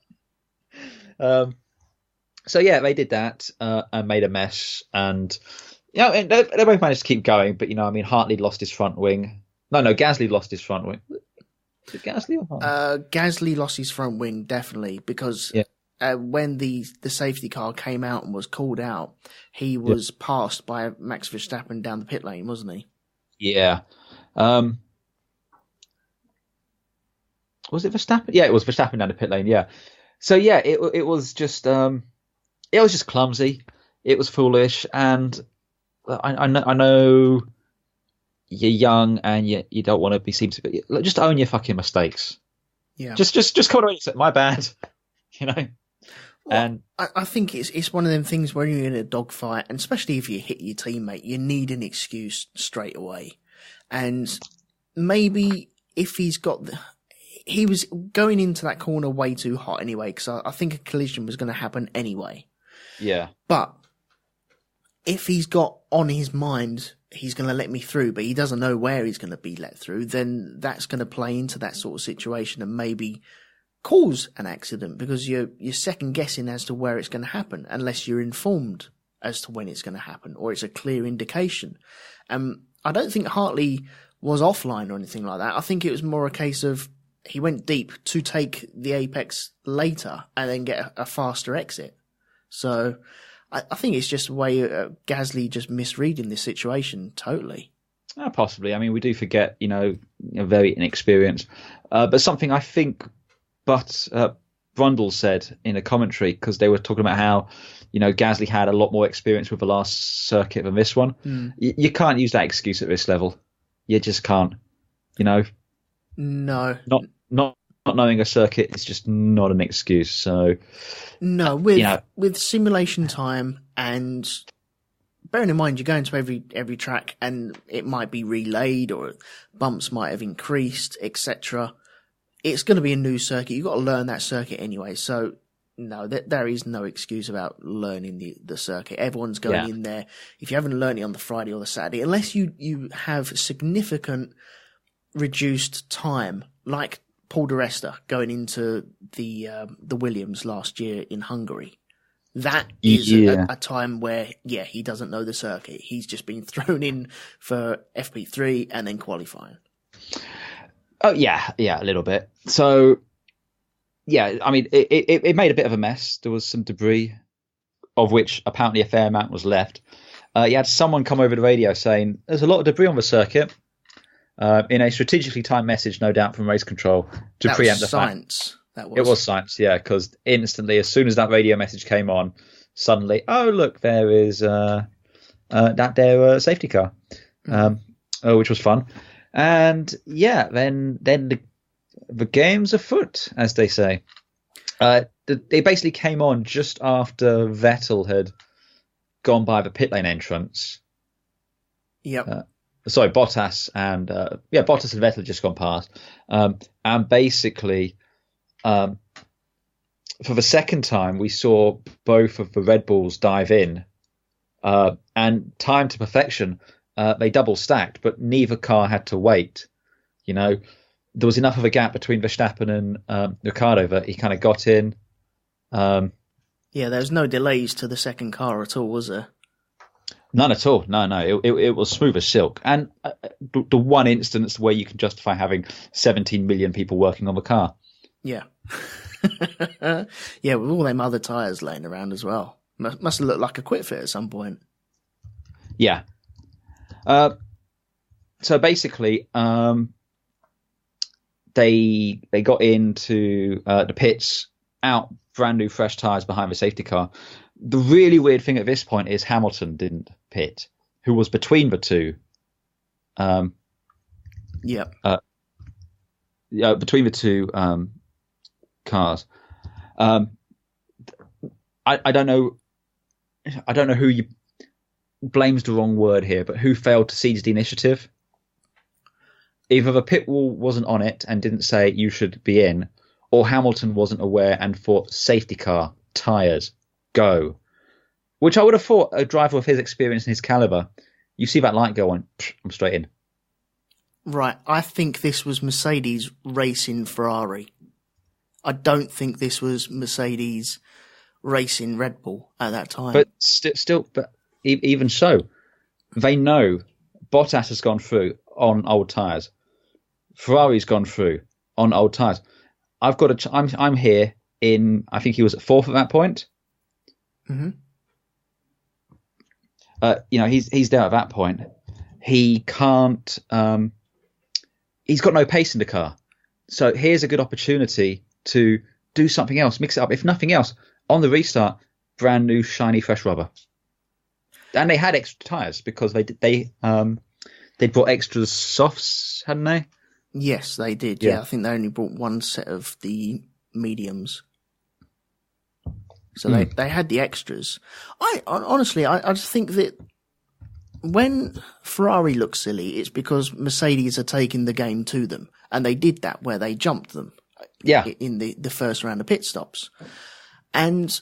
So, yeah, they did that and made a mess. And... and they both managed to keep going, but Hartley lost his front wing. No, Gasly lost his front wing. Was it Gasly or Hartley? Gasly lost his front wing definitely because when the safety car came out and was called out, he was passed by Max Verstappen down the pit lane, wasn't he? Yeah. Was it Verstappen? Yeah, it was Verstappen down the pit lane. Yeah. So yeah, it was just clumsy. It was foolish, and I know you're young and you don't want to be seen to be. Just own your fucking mistakes. Yeah. Just come on and say, my bad. Well, and I think it's one of them things where you're in a dogfight, and especially if you hit your teammate, you need an excuse straight away. And maybe if he was going into that corner way too hot anyway, because I think a collision was going to happen anyway. Yeah. But if he's got on his mind he's going to let me through, but he doesn't know where he's going to be let through, then that's going to play into that sort of situation and maybe cause an accident because you're second guessing as to where it's going to happen unless you're informed as to when it's going to happen or it's a clear indication. I don't think Hartley was offline or anything like that. I think it was more a case of he went deep to take the apex later and then get a faster exit. So I think it's just a way Gasly just misreading this situation totally. Possibly. I mean, we do forget, very inexperienced. But something I think Brundle said in a commentary, because they were talking about how, Gasly had a lot more experience with the last circuit than this one. You can't use that excuse at this level. You just can't, No. Not knowing a circuit is just not an excuse. So no, with simulation time and bearing in mind you're going to every track and it might be relayed or bumps might have increased, etc. It's going to be a new circuit. You've got to learn that circuit anyway. So no, there is no excuse about learning the circuit. Everyone's going in there. If you haven't learned it on the Friday or the Saturday, unless you have significant reduced time, like Paul di Resta going into the Williams last year in Hungary. That is a time where, he doesn't know the circuit. He's just been thrown in for FP3 and then qualifying. Oh, yeah, a little bit. So, I mean, it made a bit of a mess. There was some debris, of which apparently a fair amount was left. You had someone come over the radio saying, there's a lot of debris on the circuit. In a strategically timed message, no doubt, from race control to preempt the science. It was science, because instantly, as soon as that radio message came on, suddenly, oh look, there is that there safety car, which was fun, and then the game's afoot, as they say. They basically came on just after Vettel had gone by the pit lane entrance. Yep. Sorry, Bottas and Vettel had just gone past, and basically, for the second time, we saw both of the Red Bulls dive in, and timed to perfection. they double stacked, but neither car had to wait. You know, there was enough of a gap between Verstappen and Ricciardo that he kind of got in. Yeah, there was no delays to the second car at all, was there? None at all. No. It was smooth as silk. And the one instance where you can justify having 17 million people working on the car. Yeah. Yeah, with all them other tyres laying around as well. Must have looked like a quick fit at some point. Yeah. So basically, they got into the pits, out brand new fresh tyres behind the safety car. The really weird thing at this point is Hamilton didn't pit, who was between the two. Between the two cars. I don't know. I don't know who you blame's the wrong word here, but who failed to seize the initiative. Either the pit wall wasn't on it and didn't say you should be in, or Hamilton wasn't aware and thought safety car, tyres, go. Which I would have thought a driver of his experience and his calibre, you see that light go on, I'm straight in. Right, I think this was Mercedes racing Ferrari. I don't think this was Mercedes racing Red Bull at that time. But still, even so, they know Bottas has gone through on old tyres. Ferrari's gone through on old tyres. I'm here in, I think he was at fourth at that point. Mm-hmm. He's there at that point. He can't. He's got no pace in the car. So here's a good opportunity to do something else, mix it up. If nothing else, on the restart, brand new shiny fresh rubber. And they had extra tyres because they brought extra softs, hadn't they? Yes, they did. Yeah, I think they only brought one set of the mediums. So they had the extras. I honestly just think that when Ferrari looks silly, it's because Mercedes are taking the game to them. And they did that where they jumped them in the first round of pit stops. And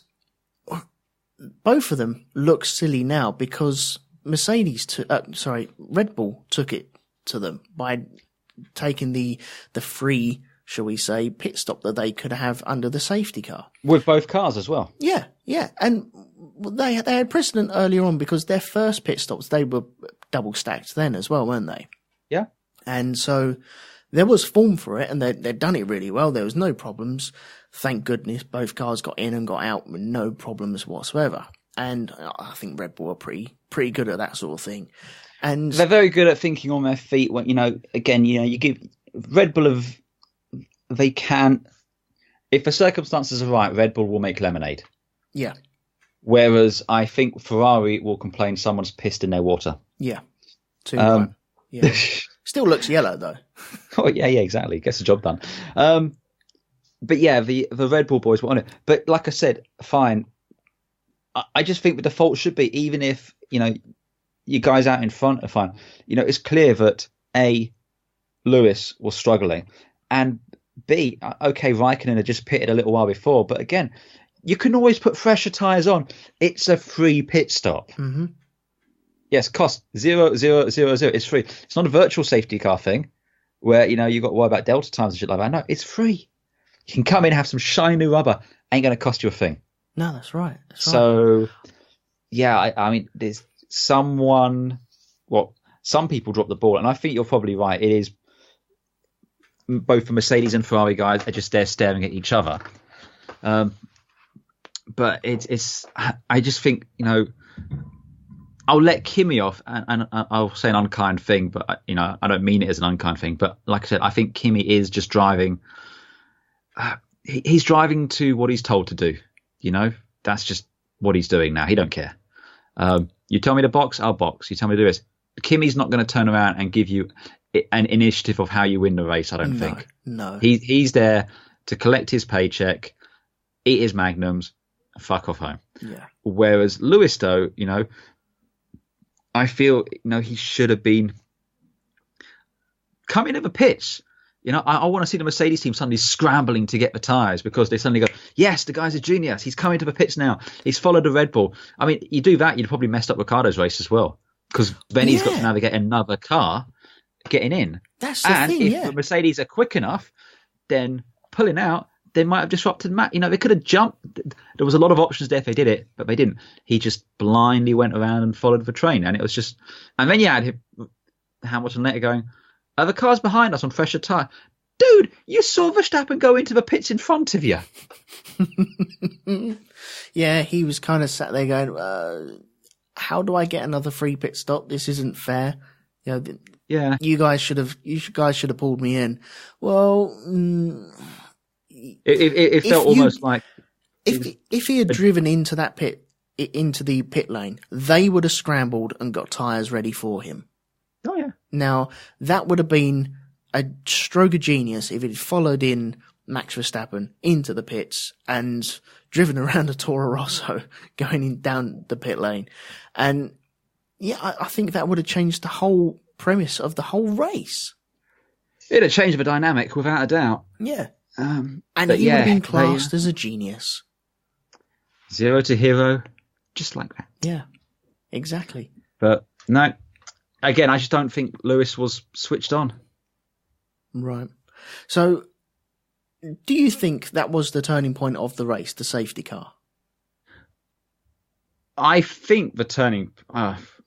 both of them look silly now because Red Bull took it to them by taking the free, shall we say, pit stop that they could have under the safety car. With both cars as well. Yeah. And they had precedent earlier on because their first pit stops, they were double stacked then as well, weren't they? Yeah. And so there was form for it and they'd done it really well. There was no problems. Thank goodness both cars got in and got out with no problems whatsoever. And I think Red Bull are pretty good at that sort of thing. And they're very good at thinking on their feet when, you give Red Bull they can, if the circumstances are right, Red Bull will make lemonade. Yeah. Whereas I think Ferrari will complain someone's pissed in their water. Yeah. Too right. Yeah. Still looks yellow though. Oh yeah, exactly. Gets the job done. But yeah, the Red Bull boys were on it. But like I said, fine. I just think the default should be, even if, you guys out in front are fine. It's clear that A, Lewis was struggling, and B, okay, Raikkonen had just pitted a little while before, but again, you can always put fresher tyres on. It's a free pit stop. Mm-hmm. Yes, cost 0.000. It's free. It's not a virtual safety car thing where, you've got to worry about delta times and shit like that. No, it's free. You can come in, have some shiny new rubber. Ain't going to cost you a thing. No, that's right. So, yeah, I mean, there's some people drop the ball, and I think you're probably right. It is both the Mercedes and Ferrari guys are just there staring at each other. But I just think, I'll let Kimi off, and I'll say an unkind thing, but I don't mean it as an unkind thing. But like I said, I think Kimi is just driving. He's driving to what he's told to do. That's just what he's doing now. He don't care. You tell me to box, I'll box. You tell me to do this. Kimi's not going to turn around and give you an initiative of how you win the race. I don't think. No. He's there to collect his paycheck, eat his magnums, and fuck off home. Yeah. Whereas Lewis, though, I feel he should have been coming to the pits. I want to see the Mercedes team suddenly scrambling to get the tyres because they suddenly go, yes, the guy's a genius. He's coming to the pits now. He's followed the Red Bull. I mean, you do that, you'd probably messed up Ricciardo's race as well. because then he's got to navigate another car getting in. That's the thing, if the Mercedes are quick enough, then pulling out, they might have disrupted Max. They could have jumped. There was a lot of options there if they did it, but they didn't. He just blindly went around and followed the train, and it was just. And then you had Hamilton later going, the car's behind us on fresher tyre. Dude, you saw Verstappen go into the pits in front of you. Yeah, he was kind of sat there going, how do I get another free pit stop? This isn't fair. Yeah. You guys should have pulled me in. Well, it felt almost like if he had driven into the pit lane, they would have scrambled and got tyres ready for him. Oh yeah. Now that would have been a stroke of genius if it had followed in Max Verstappen into the pits and driven around a Torro Roso going down the pit lane. And yeah, I think that would have changed the whole premise of the whole race. It'd have changed the dynamic without a doubt. Yeah. And he would have been classed as a genius. 0 to hero, just like that. Yeah, exactly. But no, again, I just don't think Lewis was switched on. Right. So, do you think that was the turning point of the race, the safety car? I think the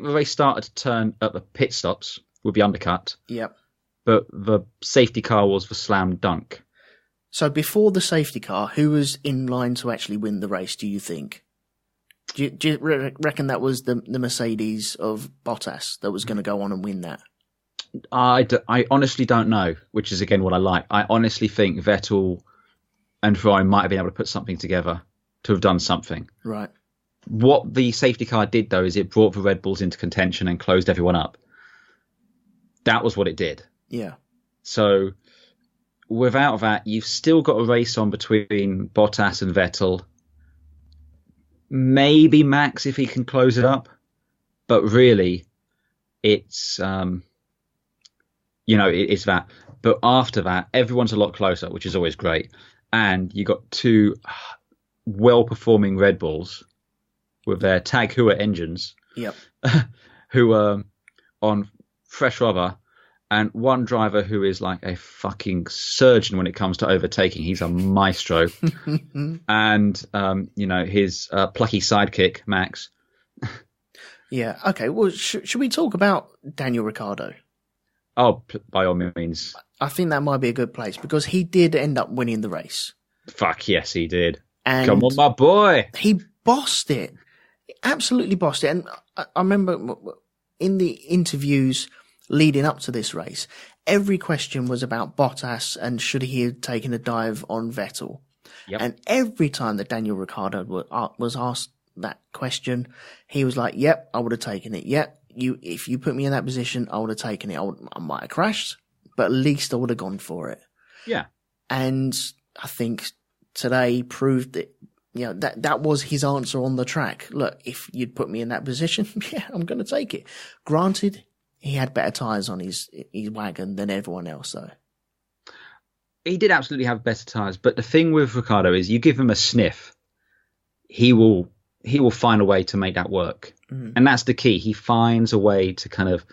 race started to turn at the pit stops with the undercut. Yep. But the safety car was the slam dunk. So before the safety car, who was in line to actually win the race, do you think? Do you reckon that was the Mercedes of Bottas that was going to go on and win that? I honestly don't know, which is, again, what I like. I honestly think Vettel and Ferrari might have been able to put something together to have done something. Right. What the safety car did, though, is it brought the Red Bulls into contention and closed everyone up. That was what it did. Yeah. So without that, you've still got a race on between Bottas and Vettel. Maybe Max if he can close it up. But really, it's, it's that. But after that, everyone's a lot closer, which is always great. And you got two well-performing Red Bulls with their Tag Heuer engines. Yep. Who are on fresh rubber. And one driver who is like a fucking surgeon when it comes to overtaking. He's a maestro. And, his plucky sidekick, Max. Yeah. Okay. Well, should we talk about Daniel Ricciardo? Oh, by all means. I think that might be a good place because he did end up winning the race. Fuck yes, he did. And come on, my boy. He bossed it. Absolutely bossed it. And I remember in the interviews leading up to this race, every question was about Bottas and should he have taken a dive on Vettel. Yep. And every time that Daniel Ricciardo was asked that question, he was like, yep, I would have taken it. Yep, if you put me in that position, I would have taken it. I might have crashed, but at least I would have gone for it. Yeah. And I think today proved that, that was his answer on the track. Look, if you'd put me in that position, yeah, I'm going to take it. Granted, he had better tyres on his wagon than everyone else, though. He did absolutely have better tyres, but the thing with Ricciardo is you give him a sniff, he will find a way to make that work. Mm. And that's the key. He finds a way to kind of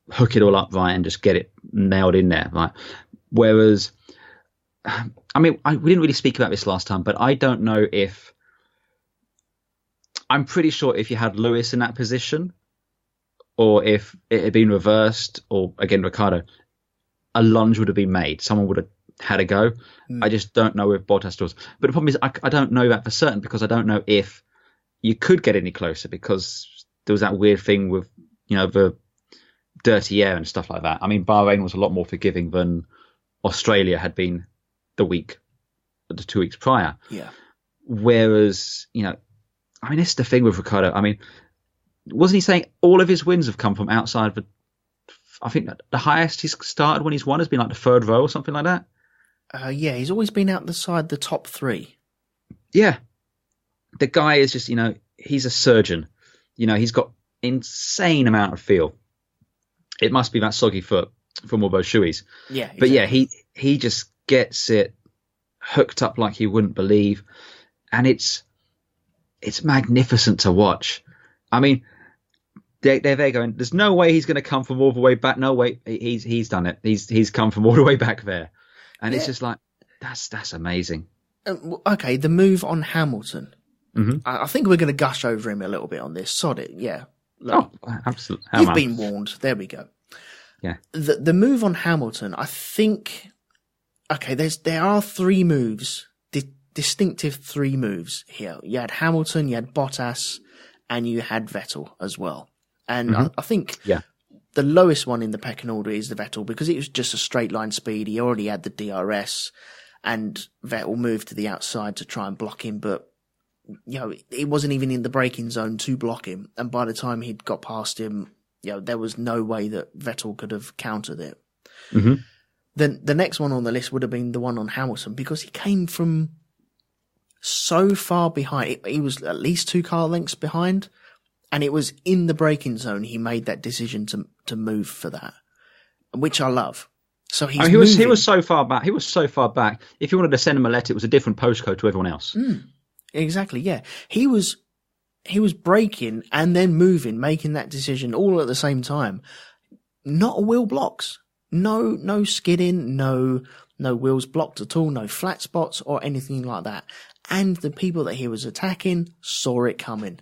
hook it all up right and just get it nailed in there, right? Whereas, we didn't really speak about this last time, but I don't know if... I'm pretty sure if you had Lewis in that position, or if it had been reversed, or again, Ricciardo, a lunge would have been made. Someone would have had a go. Mm. I just don't know if Bottas does. But the problem is I don't know that for certain because I don't know if you could get any closer because there was that weird thing with, the dirty air and stuff like that. I mean, Bahrain was a lot more forgiving than Australia had been the 2 weeks prior. Yeah. Whereas, it's the thing with Ricciardo. Wasn't he saying all of his wins have come from outside I think the highest he's started when he's won has been like the third row or something like that? Yeah, he's always been outside the top three. Yeah. The guy is just, he's a surgeon. He's got insane amount of feel. It must be that soggy foot from all those shoeies. Yeah. Exactly. But yeah, he just gets it hooked up like you wouldn't believe. And it's magnificent to watch. they're there going, there's no way he's going to come from all the way back. No way, he's done it. He's come from all the way back there, and it's just like that's amazing. Okay, the move on Hamilton. Mm-hmm. I think we're going to gush over him a little bit on this. Sod it, yeah. Look, absolutely. You've been warned. There we go. Yeah. The move on Hamilton, I think. Okay, there are three moves, distinctive three moves here. You had Hamilton, you had Bottas, and you had Vettel as well. And I think the lowest one in the pecking order is the Vettel, because it was just a straight line speed. He already had the DRS, and Vettel moved to the outside to try and block him, but it wasn't even in the braking zone to block him. And by the time he'd got past him, there was no way that Vettel could have countered it. Mm-hmm. Then the next one on the list would have been the one on Hamilton, because he came from so far behind. He was at least 2 car lengths behind, and it was in the braking zone he made that decision to move for that, which I love. So he was so far back. He was so far back. If you wanted to send him a letter, it was a different postcode to everyone else. Exactly. Yeah, he was braking and then moving, making that decision all at the same time. Not a wheel blocks. No skidding, no wheels blocked at all, no flat spots or anything like that. And the people that he was attacking saw it coming.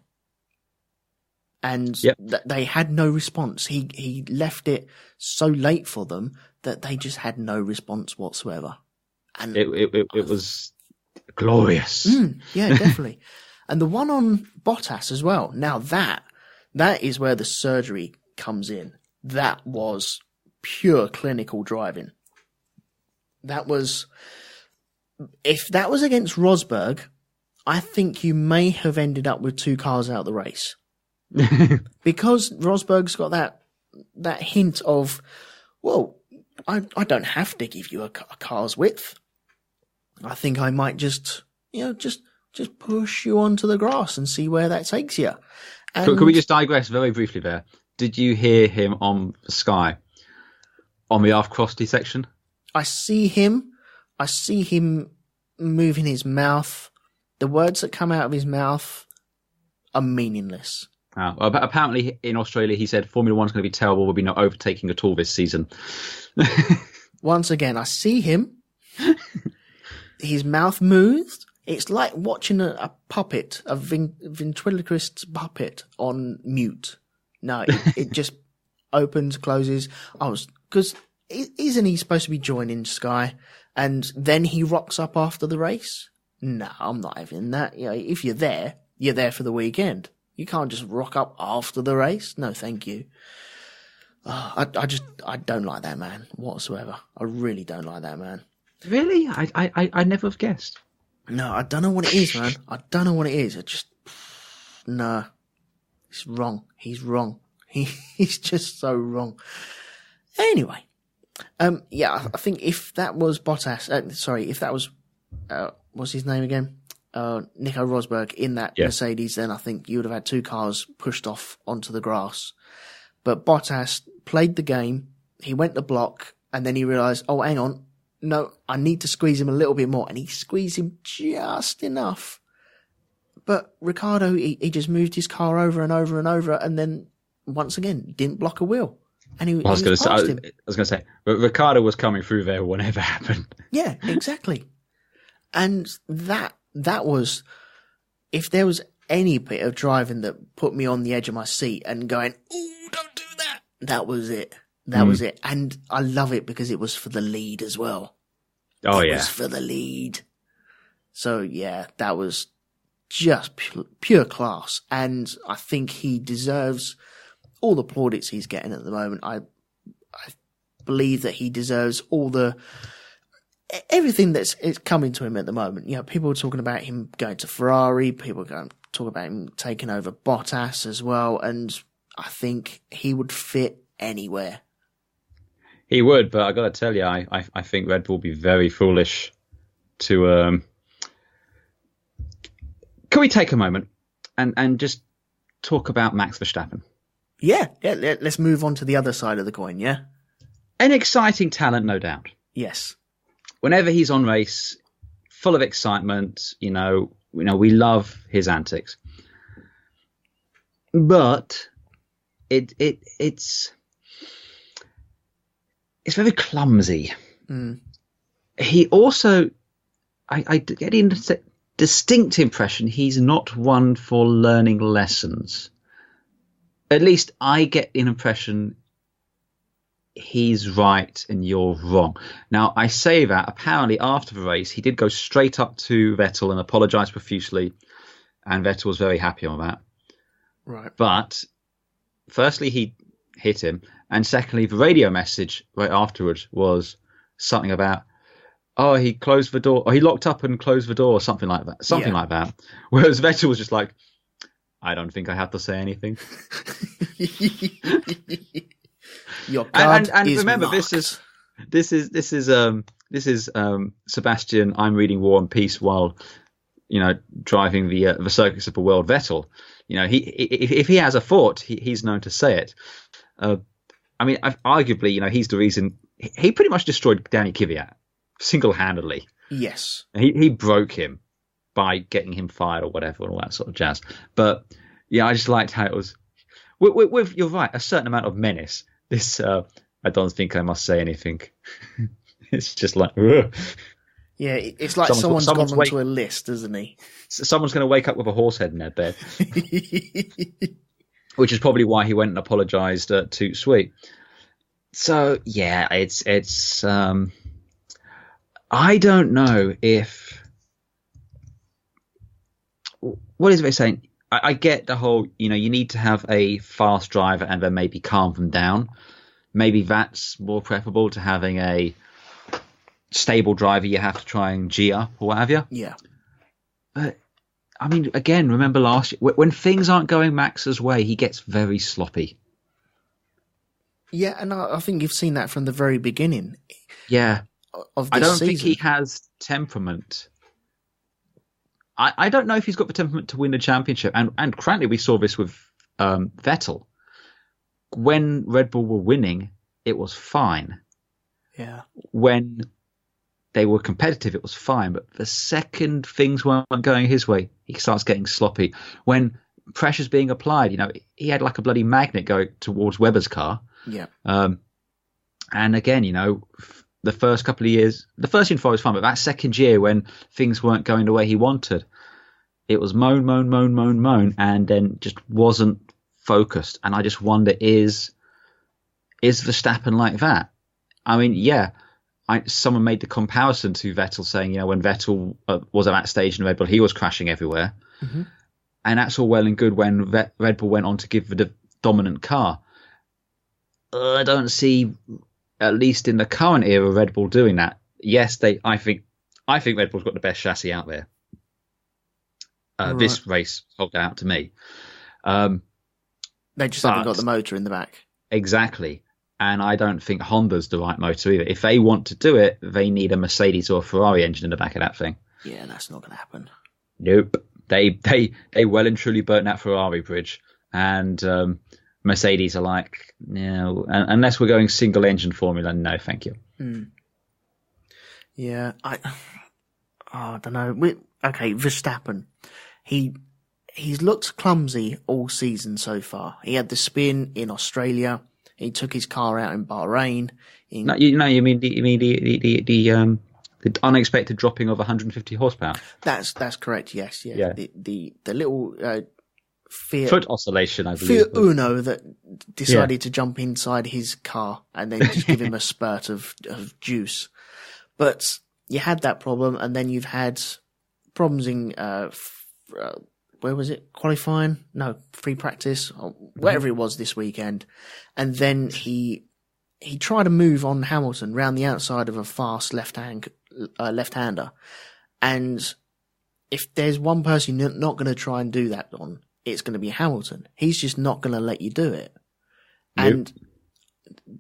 And they had no response. He left it so late for them that they just had no response whatsoever. And it was glorious. Yeah, definitely. And the one on Bottas as well. Now that is where the surgery comes in. That was pure clinical driving. If that was against Rosberg, I think you may have ended up with 2 cars out of the race. Because Rosberg's got that hint of, well, I don't have to give you a car's width. I think I might just push you onto the grass and see where that takes you. Could we just digress very briefly there? Did you hear him on Sky on the half crosty section? I see him moving his mouth. The words that come out of his mouth are meaningless. Oh, apparently in Australia he said Formula One's going to be terrible. We'll be no overtaking at all this season. Once again, I see him. His mouth moves. It's like watching a puppet, a ventriloquist puppet on mute. No, it just opens, closes. Because isn't he supposed to be joining Sky? And then he rocks up after the race? No, I'm not having that. If you're there for the weekend. You can't just rock up after the race. No, thank you. I don't like that man whatsoever. I really don't like that man. Really? I never have guessed. No, I don't know what it is, man. I don't know what it is. No. It's wrong. He's wrong. He's just so wrong. Anyway. I think if that was Bottas, if that was, what's his name again? Nico Rosberg in that Mercedes, then I think you would have had 2 cars pushed off onto the grass. But Bottas played the game. He went to block, and then he realised, oh, hang on. No, I need to squeeze him a little bit more. And he squeezed him just enough. But Ricciardo, he just moved his car over and over and over, and then once again didn't block a wheel. And I was going to say, but Ricciardo was coming through there whenever happened. Yeah, exactly. And that was, if there was any bit of driving that put me on the edge of my seat and going, "Ooh, don't do that," that was it. That was it. And I love it because it was for the lead as well. Oh, it was for the lead. So, yeah, that was just pure class. And I think he deserves all the plaudits he's getting at the moment. I believe that he deserves everything that's coming to him at the moment. People are talking about him going to Ferrari. People are talking about him taking over Bottas as well. And I think he would fit anywhere. He would, but I got to tell you, I think Red Bull will be very foolish to. Can we take a moment and just talk about Max Verstappen? Yeah. Let's move on to the other side of the coin. Yeah, an exciting talent, no doubt. Yes. Whenever he's on race, full of excitement. We love his antics, but it's very clumsy. He also, I get a distinct impression he's not one for learning lessons. At least I get an impression he's right and you're wrong. Now, I say that apparently after the race, he did go straight up to Vettel and apologise profusely, and Vettel was very happy on that. Right. But firstly, he hit him, and secondly, the radio message right afterwards was something about, he closed the door, or he locked up and closed the door, or something like that. Something like that. Whereas Vettel was just like, I don't think I have to say anything. Your God and is remember, marked. this is Sebastian. I'm reading War and Peace while driving the circus of the world. Vettel, if he has a thought, he's known to say it. Arguably, he's the reason he pretty much destroyed Danny Kvyat single-handedly. Yes, he broke him by getting him fired or whatever and all that sort of jazz. But yeah, I just liked how it was with you're right, a certain amount of menace. This I don't think I must say anything. It's just like ugh. Yeah, it's like someone's gone onto a list, isn't he? Someone's going to wake up with a horse head in their bed. Which is probably why he went and apologised to Sweet. So yeah, it's I don't know if what is it saying? I get the whole, you need to have a fast driver and then maybe calm them down. Maybe that's more preferable to having a stable driver you have to try and G up or what have you. Yeah. But, again, remember last year, when things aren't going Max's way, he gets very sloppy. Yeah, and I think you've seen that from the very beginning. Yeah. Of this I don't season. think he has temperament. I don't know if he's got the temperament to win the championship. And frankly, we saw this with Vettel. When Red Bull were winning, it was fine. Yeah. When they were competitive, it was fine. But the second things weren't going his way, he starts getting sloppy. When pressure's being applied, he had like a bloody magnet going towards Webber's car. Yeah. And again, the first couple of years, the first year was fine, but that second year when things weren't going the way he wanted, it was moan, and then just wasn't focused. And I just wonder, is Verstappen like that? Someone made the comparison to Vettel saying, when Vettel was at that stage in Red Bull, he was crashing everywhere. Mm-hmm. And that's all well and good when Red Bull went on to give the dominant car. I don't see, at least in the current era, Red Bull doing that. Yes, I think Red Bull's got the best chassis out there. Right. This race hold out to me. They just haven't got the motor in the back. Exactly. And I don't think Honda's the right motor either. If they want to do it, they need a Mercedes or a Ferrari engine in the back of that thing. Yeah, that's not going to happen. Nope. They well and truly burnt that Ferrari bridge. And Mercedes are like, no, unless we're going single engine formula, no, thank you. Yeah, I don't know. Okay, Verstappen. He's looked clumsy all season so far. He had the spin in Australia. He took his car out in Bahrain. You mean the unexpected dropping of 150 horsepower? That's correct. Yes, yeah. The little foot oscillation, I believe. Fiat Uno that decided to jump inside his car and then just give him a spurt of juice. But you had that problem, and then you've had problems in where was it? Qualifying? No, free practice, or whatever it was this weekend. And then he tried to move on Hamilton round the outside of a fast left-hander. And if there's one person you're not going to try and do that on, it's going to be Hamilton. He's just not going to let you do it. Nope. And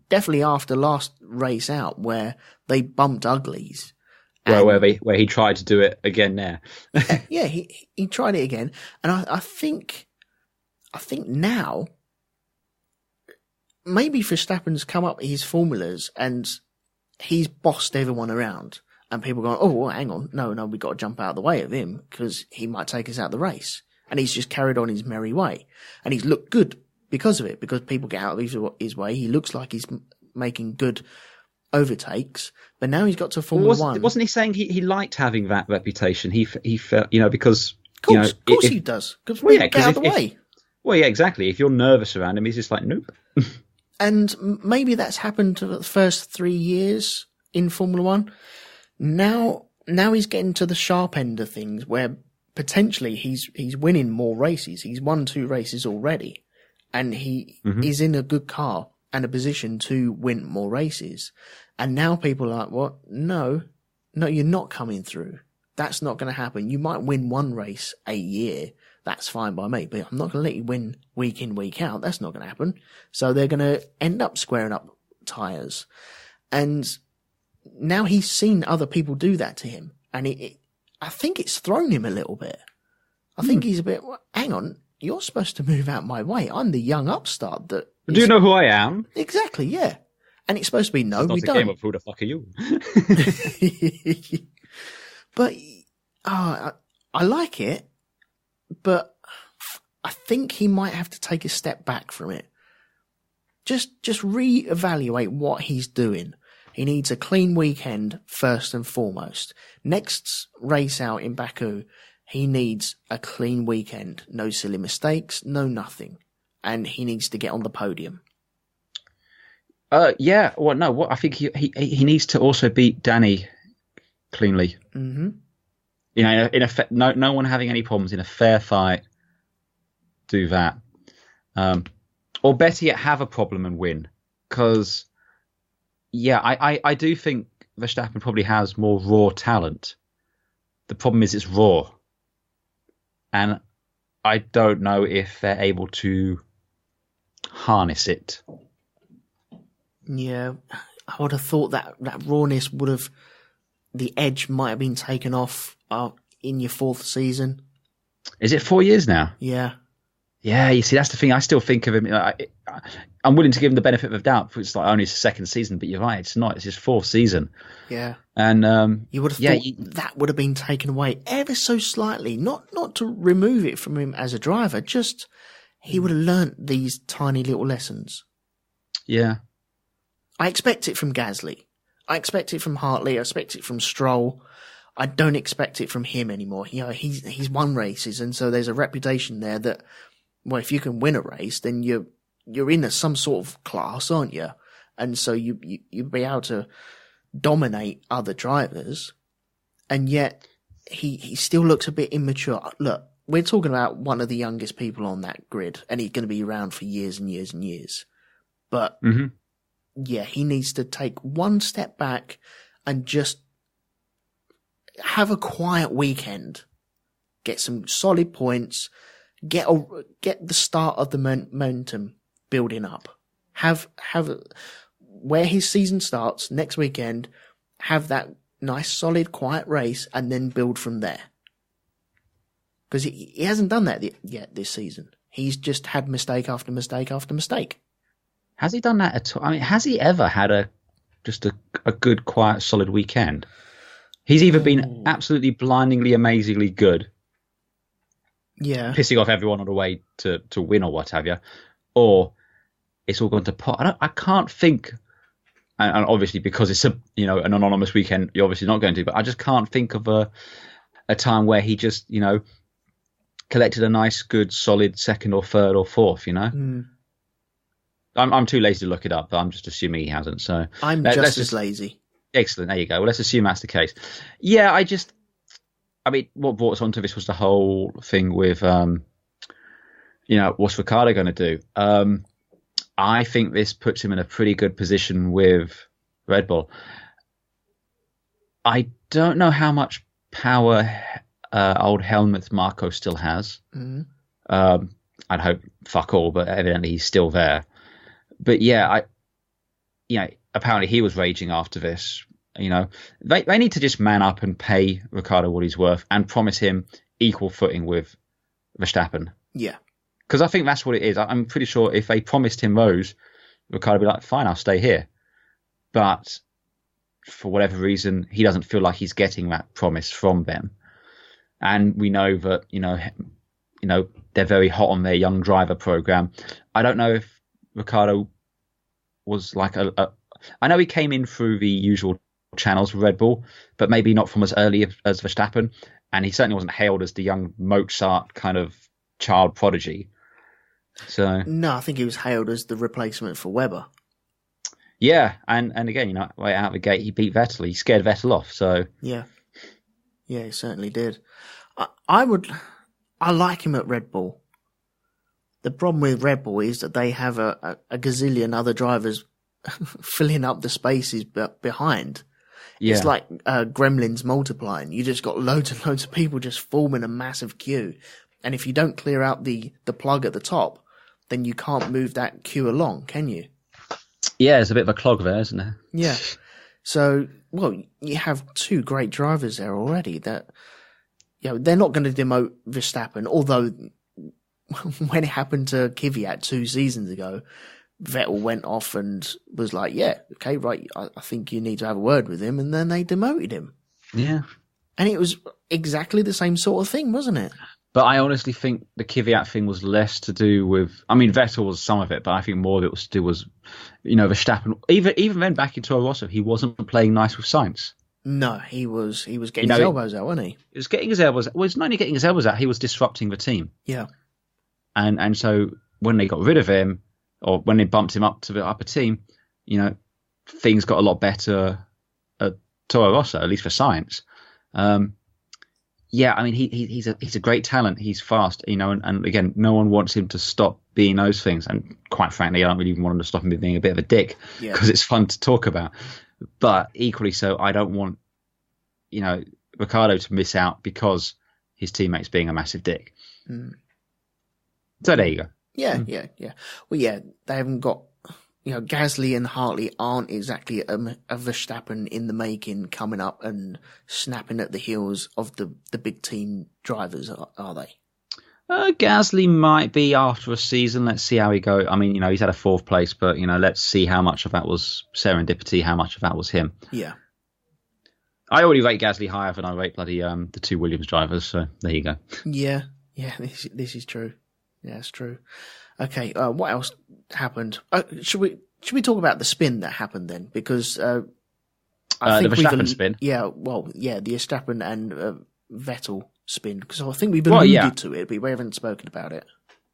definitely after last race out where they bumped uglies. Where he tried to do it again there. Yeah, he tried it again. And I think now maybe Verstappen's come up with his formulas and he's bossed everyone around. And people going, oh, well, hang on. No, we've got to jump out of the way of him because he might take us out of the race. And he's just carried on his merry way. And he's looked good because of it, because people get out of his way. He looks like he's making good overtakes, but now he's got to Formula One. Wasn't he saying he liked having that reputation? He felt, because... Of course he does. Because get out of the way. Well, yeah, exactly. If you're nervous around him, he's just like, nope. And maybe that's happened to the first 3 years in Formula One. Now he's getting to the sharp end of things where potentially he's winning more races. He's won 2 races already, and he is in a good car and a position to win more races. And now people are like, what? No, you're not coming through. That's not going to happen. You might win 1 race a year. That's fine by me, but I'm not going to let you win week in, week out. That's not going to happen. So they're going to end up squaring up tyres. And now he's seen other people do that to him. And I think it's thrown him a little bit. I think he's a bit, hang on, you're supposed to move out my way. I'm the young upstart that... Do you know who I am? Exactly, yeah. And it's supposed to be, no, we don't. It's not a game of who the fuck are you? But I like it, but I think he might have to take a step back from it. Just reevaluate what he's doing. He needs a clean weekend first and foremost. Next race out in Baku, he needs a clean weekend. No silly mistakes, no nothing. And he needs to get on the podium. Yeah. Well, no. What I think he needs to also beat Danny cleanly. Mm-hmm. In a no one having any problems in a fair fight. Do that, or better yet, have a problem and win. Because, yeah, I do think Verstappen probably has more raw talent. The problem is it's raw, and I don't know if they're able to harness it. Yeah, I would have thought that rawness would have, the edge might have been taken off in your 4th season. Is it 4 years now? Yeah. Yeah, you see, that's the thing. I still think of him. I'm willing to give him the benefit of the doubt. It's like only his 2nd season, but you're right. It's not. It's his 4th season. Yeah. And you would have thought that would have been taken away ever so slightly. Not to remove it from him as a driver. Just he would have learnt these tiny little lessons. Yeah. I expect it from Gasly. I expect it from Hartley. I expect it from Stroll. I don't expect it from him anymore. He's won races, and so there's a reputation there that, well, if you can win a race, then you're in some sort of class, aren't you? And so you'll be able to dominate other drivers, and yet he still looks a bit immature. Look, we're talking about one of the youngest people on that grid, and he's going to be around for years and years and years. But yeah, he needs to take one step back and just have a quiet weekend, get some solid points, get the start of the momentum building up. Have where his season starts next weekend, have that nice solid quiet race, and then build from there. Because he hasn't done that yet this season. He's just had mistake after mistake after mistake. Has he done that at all? I mean, has he ever had a good, quiet, solid weekend? He's either been absolutely blindingly, amazingly good, pissing off everyone on the way to win or what have you, or it's all gone to pot. I can't think, and obviously because it's an anonymous weekend, you're obviously not going to, but I just can't think of a time where he just collected a nice, good, solid 2nd or 3rd or 4th. I'm too lazy to look it up, but I'm just assuming he hasn't. So I'm just as lazy. Excellent. There you go. Well, let's assume that's the case. Yeah, what brought us onto this was the whole thing with, what's Ricciardo going to do? I think this puts him in a pretty good position with Red Bull. I don't know how much power old Helmut Marko still has. I'd hope fuck all, but evidently he's still there. But yeah, apparently he was raging after this. They need to just man up and pay Ricciardo what he's worth and promise him equal footing with Verstappen. Yeah. Because I think that's what it is. I'm pretty sure if they promised him those, Ricciardo would be like, fine, I'll stay here. But for whatever reason, he doesn't feel like he's getting that promise from them. And we know that, they're very hot on their young driver program. I don't know if Ricciardo was like I know he came in through the usual channels for Red Bull, but maybe not from as early as Verstappen, and he certainly wasn't hailed as the young Mozart kind of child prodigy. So no, I think he was hailed as the replacement for Webber. Yeah, and again, right out of the gate, he beat Vettel. He scared Vettel off. So yeah, he certainly did. I like him at Red Bull. The problem with Red Bull is that they have a gazillion other drivers filling up the spaces behind. Yeah. It's like gremlins multiplying. You just got loads and loads of people just forming a massive queue. And if you don't clear out the plug at the top, then you can't move that queue along, can you? Yeah, it's a bit of a clog there, isn't it? Yeah. So, well, you have two great drivers there already that, they're not going to demote Verstappen, although when it happened to Kvyat 2 seasons ago, Vettel went off and was like, yeah, okay, right, I think you need to have a word with him, and then they demoted him. Yeah. And it was exactly the same sort of thing, wasn't it? But I honestly think the Kvyat thing was less to do with, Vettel was some of it, but I think more of it was to do with, Verstappen. Even then back in Torro Roso, he wasn't playing nice with Sainz. No, he was getting his elbows out, wasn't he? He was getting his elbows out. Well, it's not only getting his elbows out, he was disrupting the team. Yeah. And so when they got rid of him, or when they bumped him up to the upper team, things got a lot better at Torro Roso, at least for Sainz. Yeah, he's a great talent. He's fast, and again, no one wants him to stop being those things. And quite frankly, I don't really even want him to stop him being a bit of a dick, because it's fun to talk about. But equally so, I don't want, Ricciardo to miss out because his teammate's being a massive dick. Mm. So there you go. Yeah. Well, yeah, they haven't got, Gasly and Hartley aren't exactly a Verstappen in the making, coming up and snapping at the heels of the big team drivers, are they? Gasly might be after a season. Let's see how he goes. He's had a 4th place, but, let's see how much of that was serendipity, how much of that was him. Yeah. I already rate Gasly higher than I rate bloody the 2 Williams drivers, so there you go. Yeah, this is true. Yeah, it's true. Okay, what else happened? Should we talk about the spin that happened then? Because I think the Verstappen spin. Yeah, the Verstappen and Vettel spin. Because I think we've alluded to it, but we haven't spoken about it.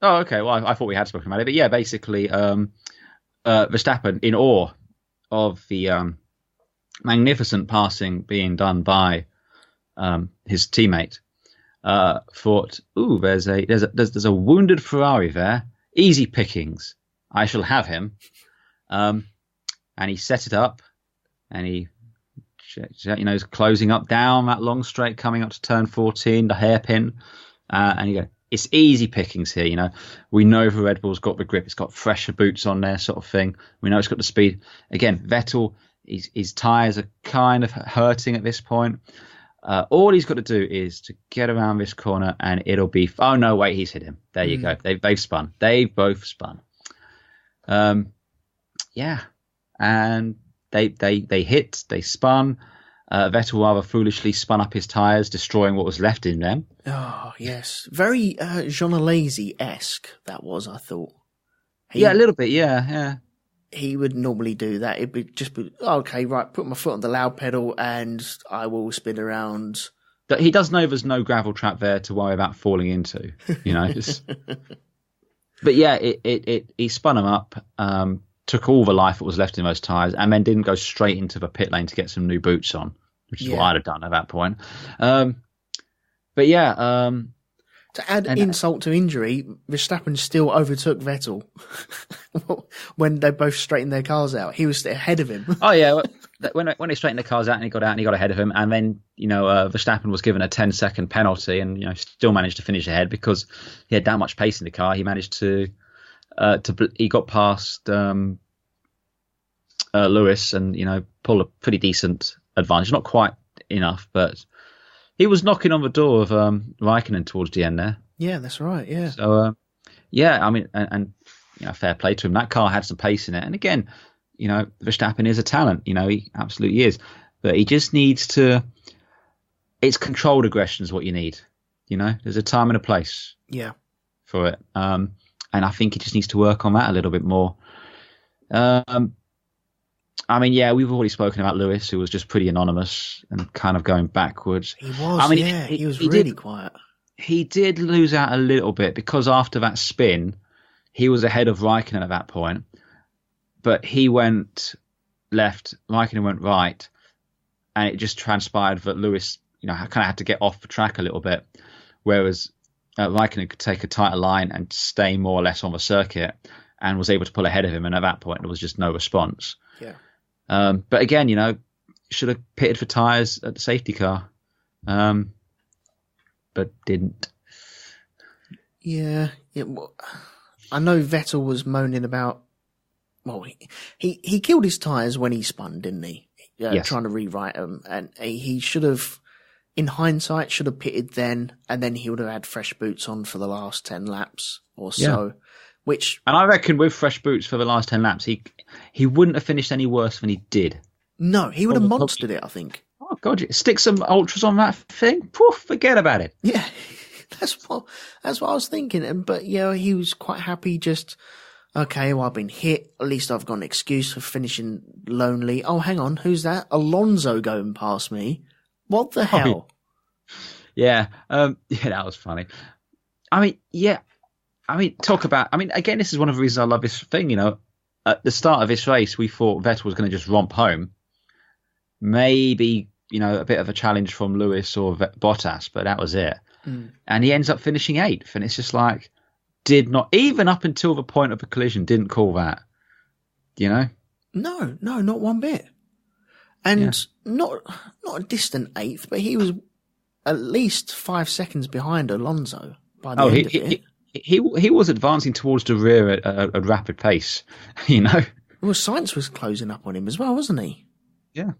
Oh, okay. Well, I thought we had spoken about it, but yeah, basically, Verstappen, in awe of the magnificent passing being done by his teammate, thought, "Ooh, there's a wounded Ferrari there. Easy pickings. I shall have him." And he set it up, and he, is closing up down that long straight coming up to turn 14, the hairpin, and you go, it's easy pickings here. We know the Red Bull's got the grip, it's got fresher boots on there, sort of thing. We know it's got the speed. Again, Vettel, his tyres are kind of hurting at this point. All he's got to do is to get around this corner, and it'll be. Oh no! Wait, he's hit him. There you go. They've spun. They've both spun. Yeah, and they hit. They spun. Vettel rather foolishly spun up his tyres, destroying what was left in them. Oh yes, very Jean-Alesi-esque that was. I thought. Yeah, a little bit. Yeah. He would normally do that. It'd be just okay, right, put my foot on the loud pedal and I will spin around. But he does know there's no gravel trap there to worry about falling into, But yeah, he spun him up, took all the life that was left in those tyres, and then didn't go straight into the pit lane to get some new boots on, which is what I'd have done at that point. But yeah. To add insult to injury, Verstappen still overtook Vettel when they both straightened their cars out. He was ahead of him. Oh yeah, when they straightened the cars out and he got ahead of him, and then Verstappen was given a 10-second penalty and still managed to finish ahead because he had that much pace in the car. He managed to he got past Lewis and pull a pretty decent advantage. Not quite enough, but. He was knocking on the door of Raikkonen towards the end there. Yeah, that's right. Yeah. So, and fair play to him. That car had some pace in it. And again, Verstappen is a talent. He absolutely is. But he just needs to. It's controlled aggression is what you need. There's a time and a place. Yeah. for it. And I think he just needs to work on that a little bit more. I mean, yeah, we've already spoken about Lewis, who was just pretty anonymous and kind of going backwards. He was, I mean, yeah. He was really quiet. He did lose out a little bit because after that spin, he was ahead of Raikkonen at that point. But he went left, Raikkonen went right, and it just transpired that Lewis, kind of had to get off the track a little bit, whereas Raikkonen could take a tighter line and stay more or less on the circuit and was able to pull ahead of him. And at that point, there was just no response. Yeah. But again, should have pitted for tyres at the safety car, but didn't. Yeah. Well, I know Vettel was moaning about. Well, he killed his tyres when he spun, didn't he? Yes. Trying to rewrite them, and he should have, in hindsight, should have pitted then, and then he would have had fresh boots on for the last 10 laps or so. Yeah. And I reckon with fresh boots for the last 10 laps, he wouldn't have finished any worse than he did. No, he would have monstered it, I think. Oh, God, stick some ultras on that thing. Poof, forget about it. Yeah, that's what I was thinking. But, he was quite happy just, okay, well, I've been hit. At least I've got an excuse for finishing lonely. Oh, hang on, who's that? Alonso going past me. What the hell? Yeah, that was funny. Talk about... again, this is one of the reasons I love this thing, At the start of this race, we thought Vettel was going to just romp home. Maybe, a bit of a challenge from Lewis or Bottas, but that was it. Mm. And he ends up finishing 8th. And it's just like, did not... Even up until the point of the collision, didn't call that. No, not one bit. And not a distant 8th, but he was at least 5 seconds behind Alonso by the end of it. He was advancing towards the rear at a rapid pace, Well, Sainz was closing up on him as well, wasn't he? Yeah.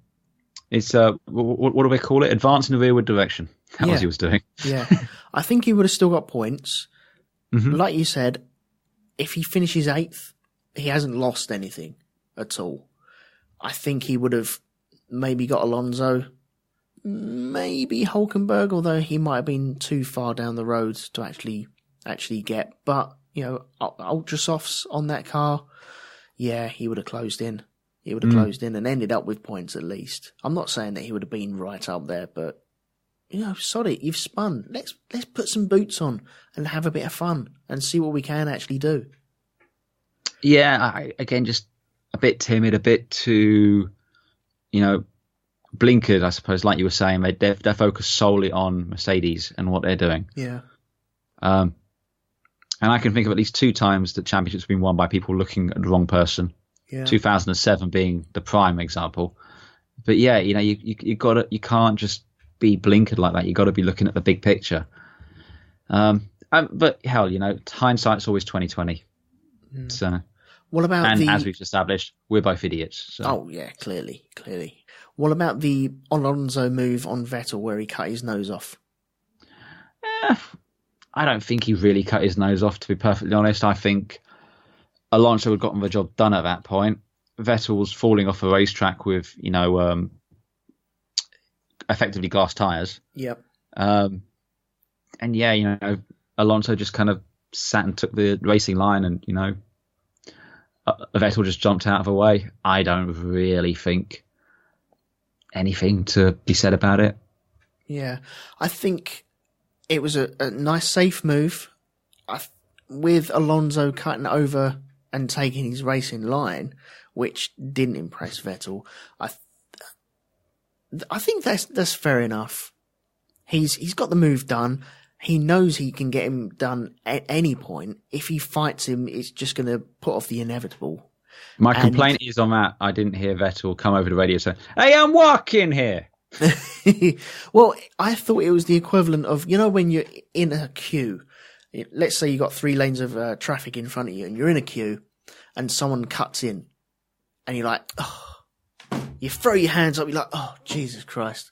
It's, what do they call it? Advancing the rearward direction. That was what he was doing. Yeah. I think he would have still got points. Mm-hmm. Like you said, if he finishes 8th, he hasn't lost anything at all. I think he would have maybe got Alonso, maybe Hulkenberg, although he might have been too far down the road to actually get, but ultra softs on that car, he would have closed in. He would have closed in and ended up with points at least. I'm not saying that he would have been right up there, but sod it, you've spun. Let's put some boots on and have a bit of fun and see what we can actually do. Yeah, again, just a bit timid, a bit too, blinkered, I suppose. Like you were saying, they're focused solely on Mercedes and what they're doing. Yeah. And I can think of at least 2 times that championships have been won by people looking at the wrong person. Yeah. 2007 being the prime example. But yeah, you can't just be blinkered like that. You got to be looking at the big picture. But hell, hindsight's always 20/20. So, what about as we've established, we're both idiots. So. Oh yeah, clearly. What about the Alonso move on Vettel where he cut his nose off? I don't think he really cut his nose off, to be perfectly honest. I think Alonso had gotten the job done at that point. Vettel was falling off a racetrack with, effectively glass tyres. Yep. And Alonso just kind of sat and took the racing line and, Vettel just jumped out of the way. I don't really think anything to be said about it. Yeah. I think it was a nice, safe move with Alonso cutting over and taking his racing line, which didn't impress Vettel. I think that's fair enough. He's got the move done. He knows he can get him done at any point. If he fights him, it's just going to put off the inevitable. My complaint is on that. I didn't hear Vettel come over the radio saying, "Hey, I'm walking here." Well, I thought it was the equivalent of, when you're in a queue, let's say you got 3 lanes of traffic in front of you and you're in a queue and someone cuts in and you're like, oh, you throw your hands up, you're like, oh, Jesus Christ.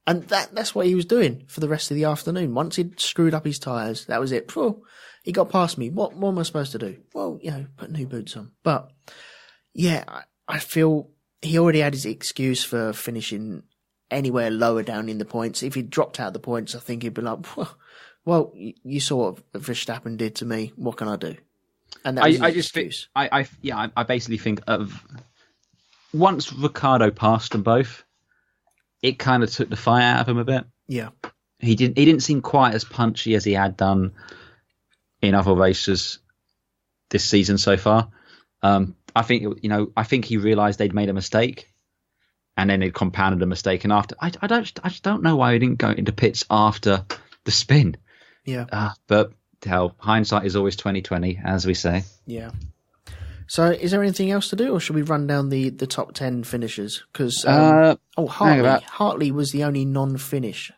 And that's what he was doing for the rest of the afternoon. Once he'd screwed up his tyres, that was it. Oh, he got past me. What am I supposed to do? Well, put new boots on. But yeah, I feel he already had his excuse for finishing anywhere lower down in the points. If he dropped out the points, I think he'd be like, well, Well, you saw what Verstappen did to me. What can I do? And that was I just think, I basically think of once Ricciardo passed them both, it kind of took the fire out of him a bit. Yeah. He didn't seem quite as punchy as he had done in other races this season so far. I think he realised they'd made a mistake, and then they'd compounded the mistake. And after, I just don't know why he didn't go into pits after the spin. Yeah. But hell, hindsight is always 20/20, as we say. Yeah. So, is there anything else to do, or should we run down the top 10 finishers? Because Hartley was the only non-finish.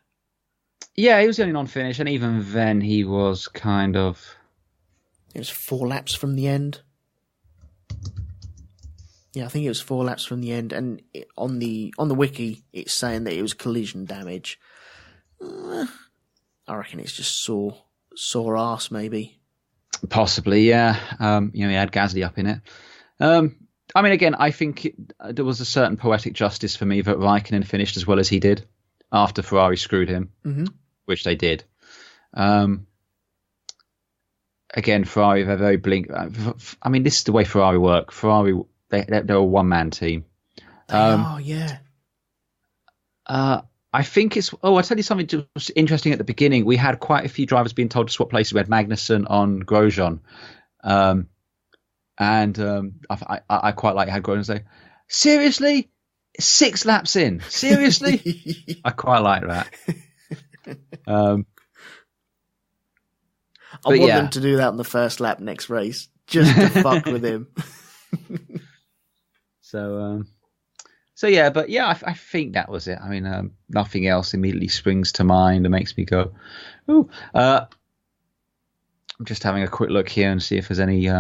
Yeah, he was the only non-finish, and even then he was kind of... It was 4 laps from the end. Yeah, I think it was 4 laps from the end, and on the wiki, it's saying that it was collision damage. I reckon it's just sore arse, maybe. Possibly, yeah. He had Gasly up in it. I mean, again, I think there was a certain poetic justice for me that Raikkonen finished as well as he did after Ferrari screwed him, which they did. Again, Ferrari, they're very blink. I mean, this is the way Ferrari work. Ferrari, they're a one-man team. Yeah. I think it's... Oh, I'll tell you something just interesting at the beginning. We had quite a few drivers being told to swap places. We had Magnussen on Grosjean. I quite like how Grosjean say, seriously? 6 laps in? Seriously? I quite like that. I want them to do that on the first lap next race, just to fuck with him. I think that was it. I mean, nothing else immediately springs to mind and makes me go, ooh. I'm just having a quick look here and see if there's any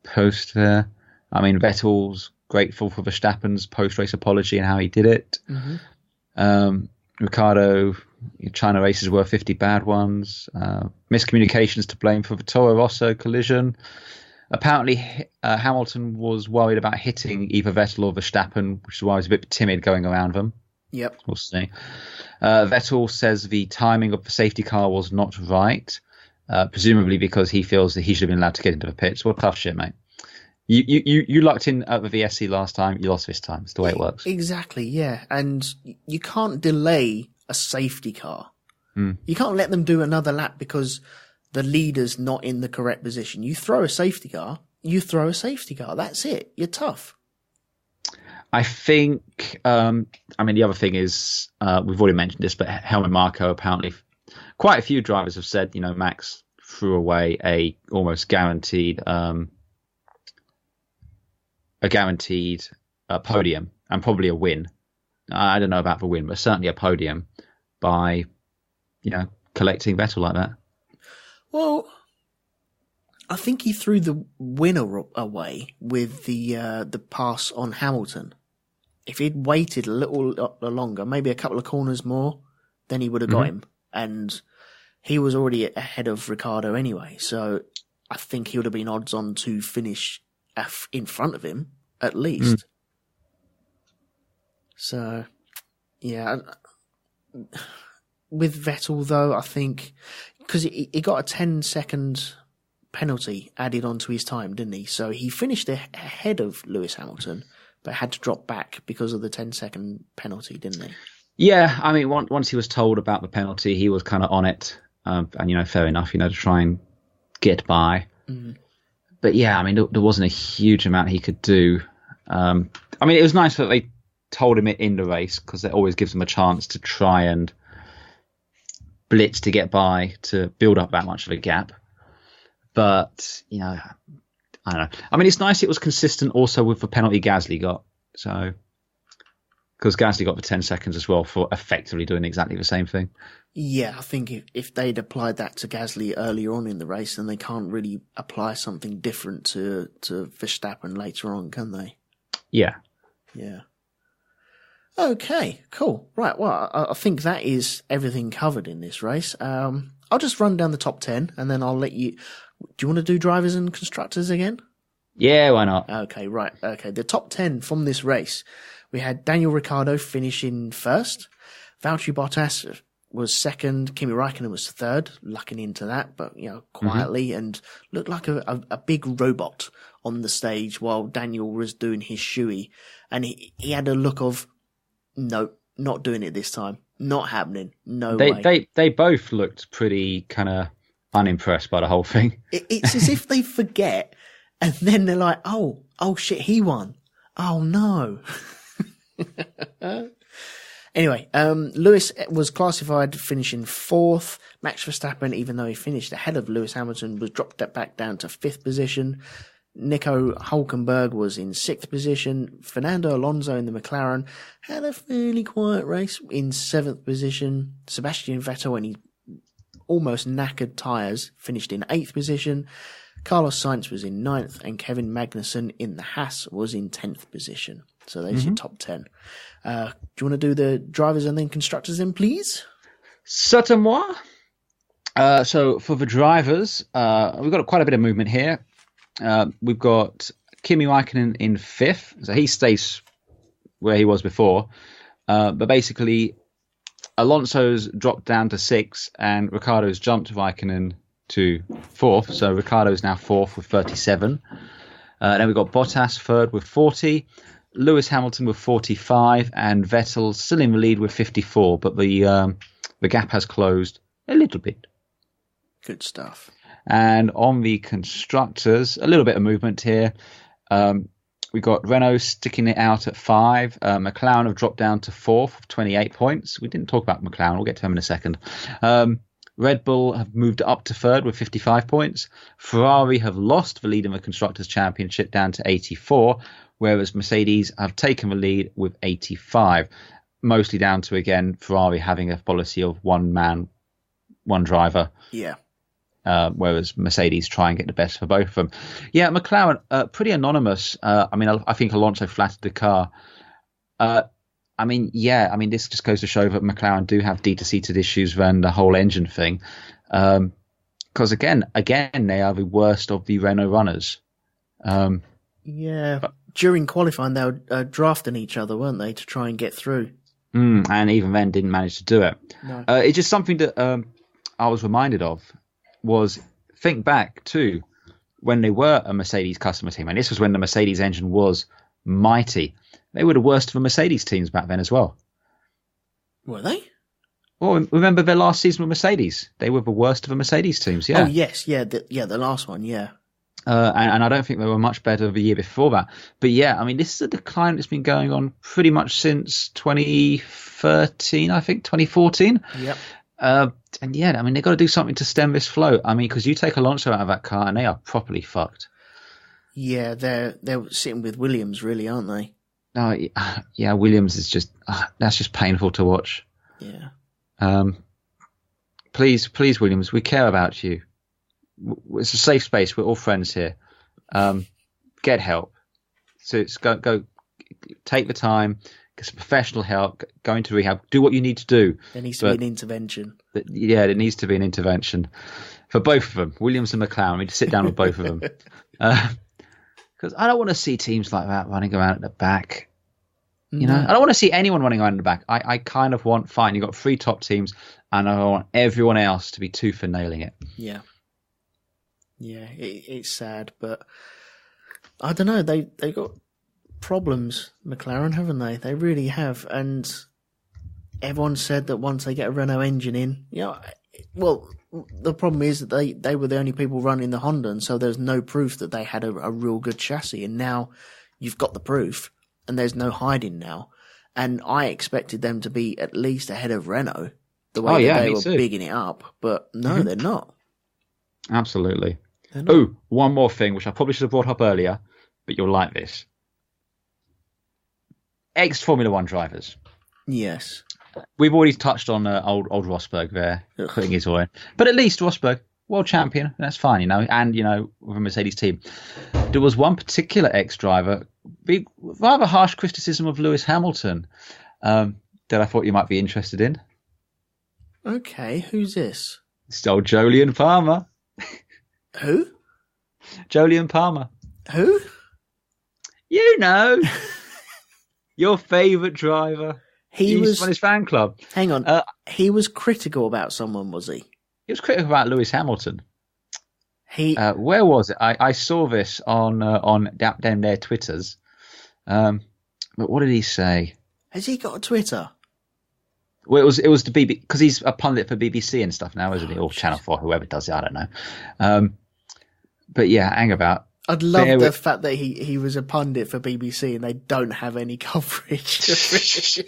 post there. I mean, Vettel's grateful for Verstappen's post-race apology and how he did it. Ricciardo, China races were 50 bad ones. Miscommunications to blame for the Torro Roso collision. Apparently, Hamilton was worried about hitting either Vettel or Verstappen, which is why he was a bit timid going around them. Yep. We'll see. Vettel says the timing of the safety car was not right, presumably because he feels that he should have been allowed to get into the pits. Well, tough shit, mate. You locked in at the VSC last time. You lost this time. It's the way it works. Exactly, yeah. And you can't delay a safety car. You can't let them do another lap because the leader's not in the correct position. You throw a safety car, That's it. You're tough. I think, the other thing is, we've already mentioned this, but Helmut Marko, apparently, quite a few drivers have said, Max threw away a almost guaranteed podium and probably a win. I don't know about the win, but certainly a podium by, collecting Vettel like that. Well, I think he threw the winner away with the pass on Hamilton. If he'd waited a little longer, maybe a couple of corners more, then he would have got him. And he was already ahead of Ricciardo anyway, so I think he would have been odds on to finish in front of him, at least. So, yeah. With Vettel, though, I think... Because he got a 10-second penalty added onto his time, didn't he? So he finished ahead of Lewis Hamilton, but had to drop back because of the 10-second penalty, didn't he? Yeah, I mean, once he was told about the penalty, he was kind of on it. And, fair enough, to try and get by. But yeah, I mean, there wasn't a huge amount he could do. It was nice that they told him it in the race because it always gives him a chance to try and blitz to get by, to build up that much of a gap. But, I don't know. I mean, it's nice it was consistent also with the penalty Gasly got. So, because Gasly got the 10 seconds as well for effectively doing exactly the same thing. Yeah, I think if they'd applied that to Gasly earlier on in the race, then they can't really apply something different to Verstappen later on, can they? Yeah. Yeah. Okay, cool. Right, well, I think that is everything covered in this race. I'll just run down the top 10 and then I'll let you... Do you want to do drivers and constructors again? Yeah, why not? Okay, right. Okay, the top 10 from this race. We had Daniel Ricciardo finishing first. Valtteri Bottas was second. Kimi Räikkönen was third, lucking into that, but quietly, and looked like a big robot on the stage while Daniel was doing his shoey, and he had a look of, nope, not doing it this time, not happening, no way. They both looked pretty kind of unimpressed by the whole thing. It's as if they forget, and then they're like, oh shit, he won. Oh no. Anyway, Lewis was classified finishing fourth. Max Verstappen, even though he finished ahead of Lewis Hamilton, was dropped back down to fifth position. Nico Hülkenberg was in sixth position. Fernando Alonso in the McLaren had a fairly quiet race in seventh position. Sebastian Vettel, when he almost knackered tyres, finished in eighth position. Carlos Sainz was in ninth, and Kevin Magnussen in the Haas was in 10th position. So there's your top 10. Do you want to do the drivers and then constructors then, please? Certainement. So for the drivers, we've got quite a bit of movement here. We've got Kimi Räikkönen in fifth. So he stays where he was before. But basically, Alonso's dropped down to sixth, and Ricciardo's jumped Räikkönen to fourth. So Ricciardo's now fourth with 37. Then we've got Bottas third with 40. Lewis Hamilton with 45, and Vettel still in the lead with 54, but the gap has closed a little bit. Good stuff. And on the constructors, a little bit of movement here. We've got Renault sticking it out at 5. McLaren have dropped down to 4th with 28 points. We didn't talk about McLaren. We'll get to them in a second. Red Bull have moved up to 3rd with 55 points. Ferrari have lost the lead in the Constructors' Championship down to 84, whereas Mercedes have taken the lead with 85, mostly down to, again, Ferrari having a policy of one man, one driver. Yeah. Whereas Mercedes try and get the best for both of them. Yeah, McLaren, pretty anonymous. I think Alonso flattered the car. This just goes to show that McLaren do have deep-seated issues around the whole engine thing. Because again, they are the worst of the Renault runners. During qualifying, they were drafting each other, weren't they, to try and get through? And even then didn't manage to do it. No. It's just something that I was reminded of was, think back to when they were a Mercedes customer team, and this was when the Mercedes engine was mighty. They were the worst of the Mercedes teams back then as well. Were they? Well, remember their last season with Mercedes? They were the worst of the Mercedes teams, yeah. Oh, yes, the last one, yeah. And I don't think they were much better the year before that. But yeah, this is a decline that's been going on pretty much since 2013, I think, 2014. Yep. And yeah, they've got to do something to stem this flow. Because you take Alonso out of that car and they are properly fucked. Yeah, they're sitting with Williams, really, aren't they? No, yeah, Williams is just, that's just painful to watch. Yeah. Please, Williams, we care about you. It's a safe space. We're all friends here. Get help. So it's go take the time, get some professional help, go into rehab, do what you need to do. There needs to be an intervention. Yeah, there needs to be an intervention for both of them, Williams and McLaren. We need to sit down with both of them. Because I don't want to see teams like that running around at the back. I don't want to see anyone running around at the back. I kind of want, fine, you've got 3 top teams, and I want everyone else to be tooth and nailing it. Yeah. Yeah, it's sad, but I don't know. They got problems, McLaren, haven't they? They really have. And everyone said that once they get a Renault engine in, well, the problem is that they were the only people running the Honda, and so there's no proof that they had a real good chassis. And now you've got the proof, and there's no hiding now. And I expected them to be at least ahead of Renault, the way that they were bigging it up. But no, they're not. Absolutely. Oh, one more thing, which I probably should have brought up earlier, but you'll like this. Ex-Formula One drivers. Yes. We've already touched on old Rosberg there, putting his oil in. But at least Rosberg, world champion, and that's fine, and, with a Mercedes team. There was one particular ex-driver, rather harsh criticism of Lewis Hamilton, that I thought you might be interested in. Okay, who's this? It's old Jolyon Palmer. Who? Jolyon Palmer. Who? Your favourite driver. He was on his fan club. Hang on. He was critical about someone, was he? He was critical about Lewis Hamilton. Where was it? I saw this on their Twitters. But what did he say? Has he got a Twitter? Well, it was the BBC, because he's a pundit for BBC and stuff now, isn't he? Or Channel 4, whoever does it, I don't know. But yeah, hang about. I'd love the fact that he was a pundit for BBC and they don't have any coverage.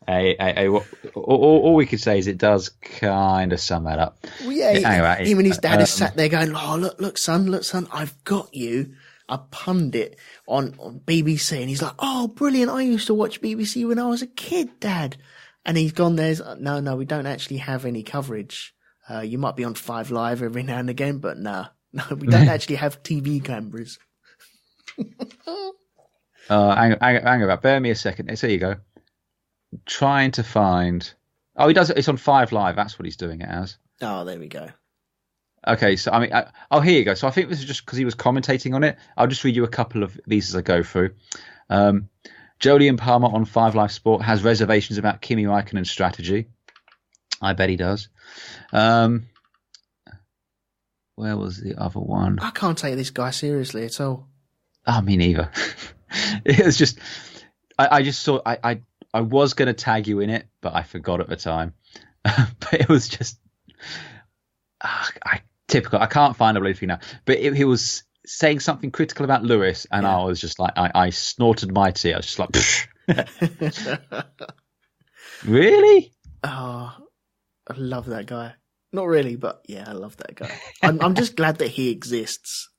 Hey, all we could say is it does kind of sum that up. Well, yeah, him and his dad is sat there going, "Oh, look, son, I've got you a pundit on BBC," and he's like, "Oh, brilliant! I used to watch BBC when I was a kid, Dad." And he's gone there. No, we don't actually have any coverage. You might be on 5 Live every now and again, but no, we don't actually have TV cameras. Hang about. Bear me a second. There you go. Trying to find. Oh, he does it. It's on 5 Live. That's what he's doing it as. Oh, there we go. Okay, so I mean, here you go. So I think this is just because he was commentating on it. I'll just read you a couple of these as I go through. Jolyon Palmer on 5 Live Sport has reservations about Kimi Räikkönen's strategy. I bet he does. Where was the other one? I can't take this guy seriously at all. Oh, me neither. It was just, I just saw, I was going to tag you in it, but I forgot at the time. But it was just, typical. I can't find a blue now. But he was saying something critical about Lewis, and I was just like, I snorted my tea. I was just like, really? Oh, I love that guy. Not really, but yeah, I love that guy. I'm just glad that he exists.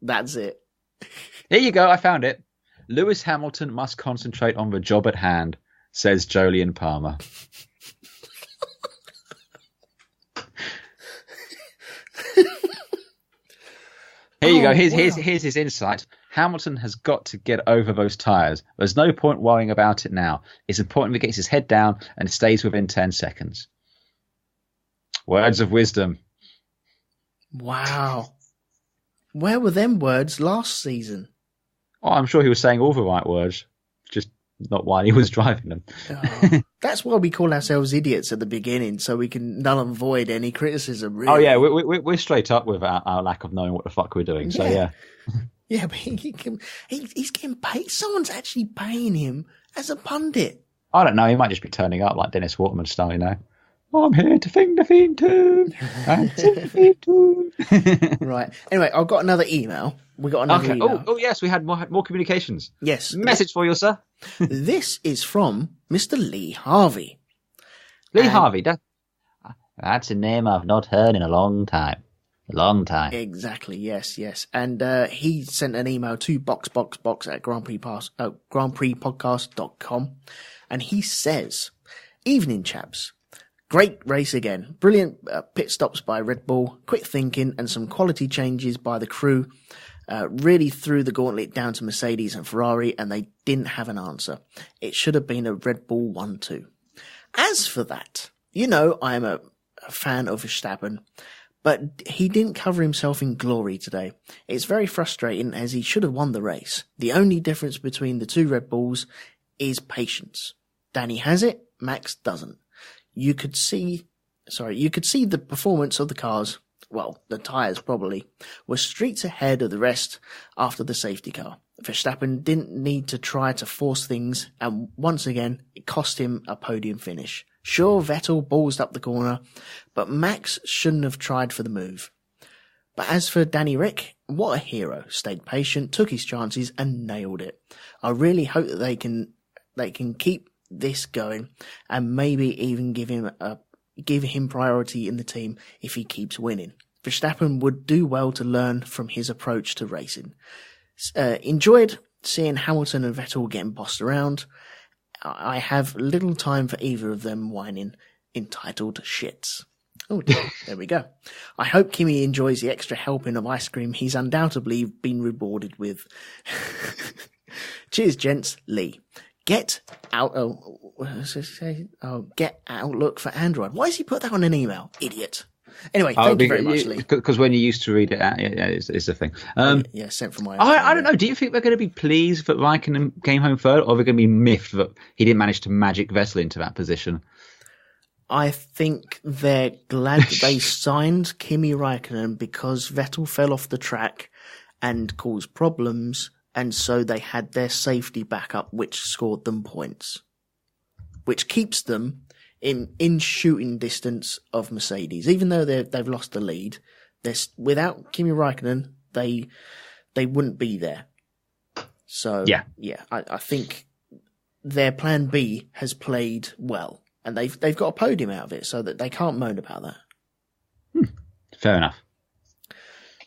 That's it. Here you go. I found it. Lewis Hamilton must concentrate on the job at hand, says Jolyon Palmer. Here you go. Here's his insight. Hamilton has got to get over those tyres. There's no point worrying about it now. It's important he gets his head down and stays within 10 seconds. Words of wisdom. Wow. Where were them words last season? Oh, I'm sure he was saying all the right words, just not while he was driving them. That's why we call ourselves idiots at the beginning, so we can null and void any criticism. Really. Oh yeah, we're straight up with our lack of knowing what the fuck we're doing. So yeah. Yeah, but he's getting paid. Someone's actually paying him as a pundit. I don't know. He might just be turning up like Dennis Waterman style, you know. I'm here to sing the theme tune. And sing the theme tune. Right. Anyway, I've got another email. We got another email. Oh, yes, we had more communications. Yes. Message for you, sir. This is from Mr. Lee Harvey. Lee Harvey. That's a name I've not heard in a long time. A long time. Exactly. Yes. And he sent an email to box at grandprixpodcast.com, and he says, "Evening, chaps. Great race again. Brilliant pit stops by Red Bull, quick thinking, and some quality changes by the crew. Really threw the gauntlet down to Mercedes and Ferrari, and they didn't have an answer. It should have been a Red Bull 1-2. As for that, you know I am a fan of Verstappen, but he didn't cover himself in glory today. It's very frustrating as he should have won the race. The only difference between the two Red Bulls is patience. Danny has it, Max doesn't. You could see the performance of the cars, well, the tyres probably, were streets ahead of the rest after the safety car. Verstappen didn't need to try to force things, and once again, it cost him a podium finish. Sure, Vettel ballsed up the corner, but Max shouldn't have tried for the move. But as for Danny Rick, what a hero. Stayed patient, took his chances, and nailed it. I really hope that they can keep this going, and maybe even give him priority in the team if he keeps winning. Verstappen would do well to learn from his approach to racing. Enjoyed seeing Hamilton and Vettel getting bossed around. I have little time for either of them whining entitled shits. Oh dear, there we go. I hope Kimi enjoys the extra helping of ice cream he's undoubtedly been rewarded with. Cheers, gents. Lee. Get Outlook for Android. Why has he put that on an email? Idiot. Anyway, thank you very much, Lee. Because when you used to read it, it's the thing. Sent from my. I don't know. Do you think they're going to be pleased that Raikkonen came home third, or are they going to be miffed that he didn't manage to magic Vettel into that position? I think they're glad that they signed Kimi Raikkonen because Vettel fell off the track and caused problems, and so they had their safety backup, which scored them points, which keeps them in shooting distance of Mercedes, even though they've lost the lead. Without Kimi Raikkonen, they wouldn't be there. So I think their plan B has played well, and they've got a podium out of it, so that they can't moan about that. Fair enough.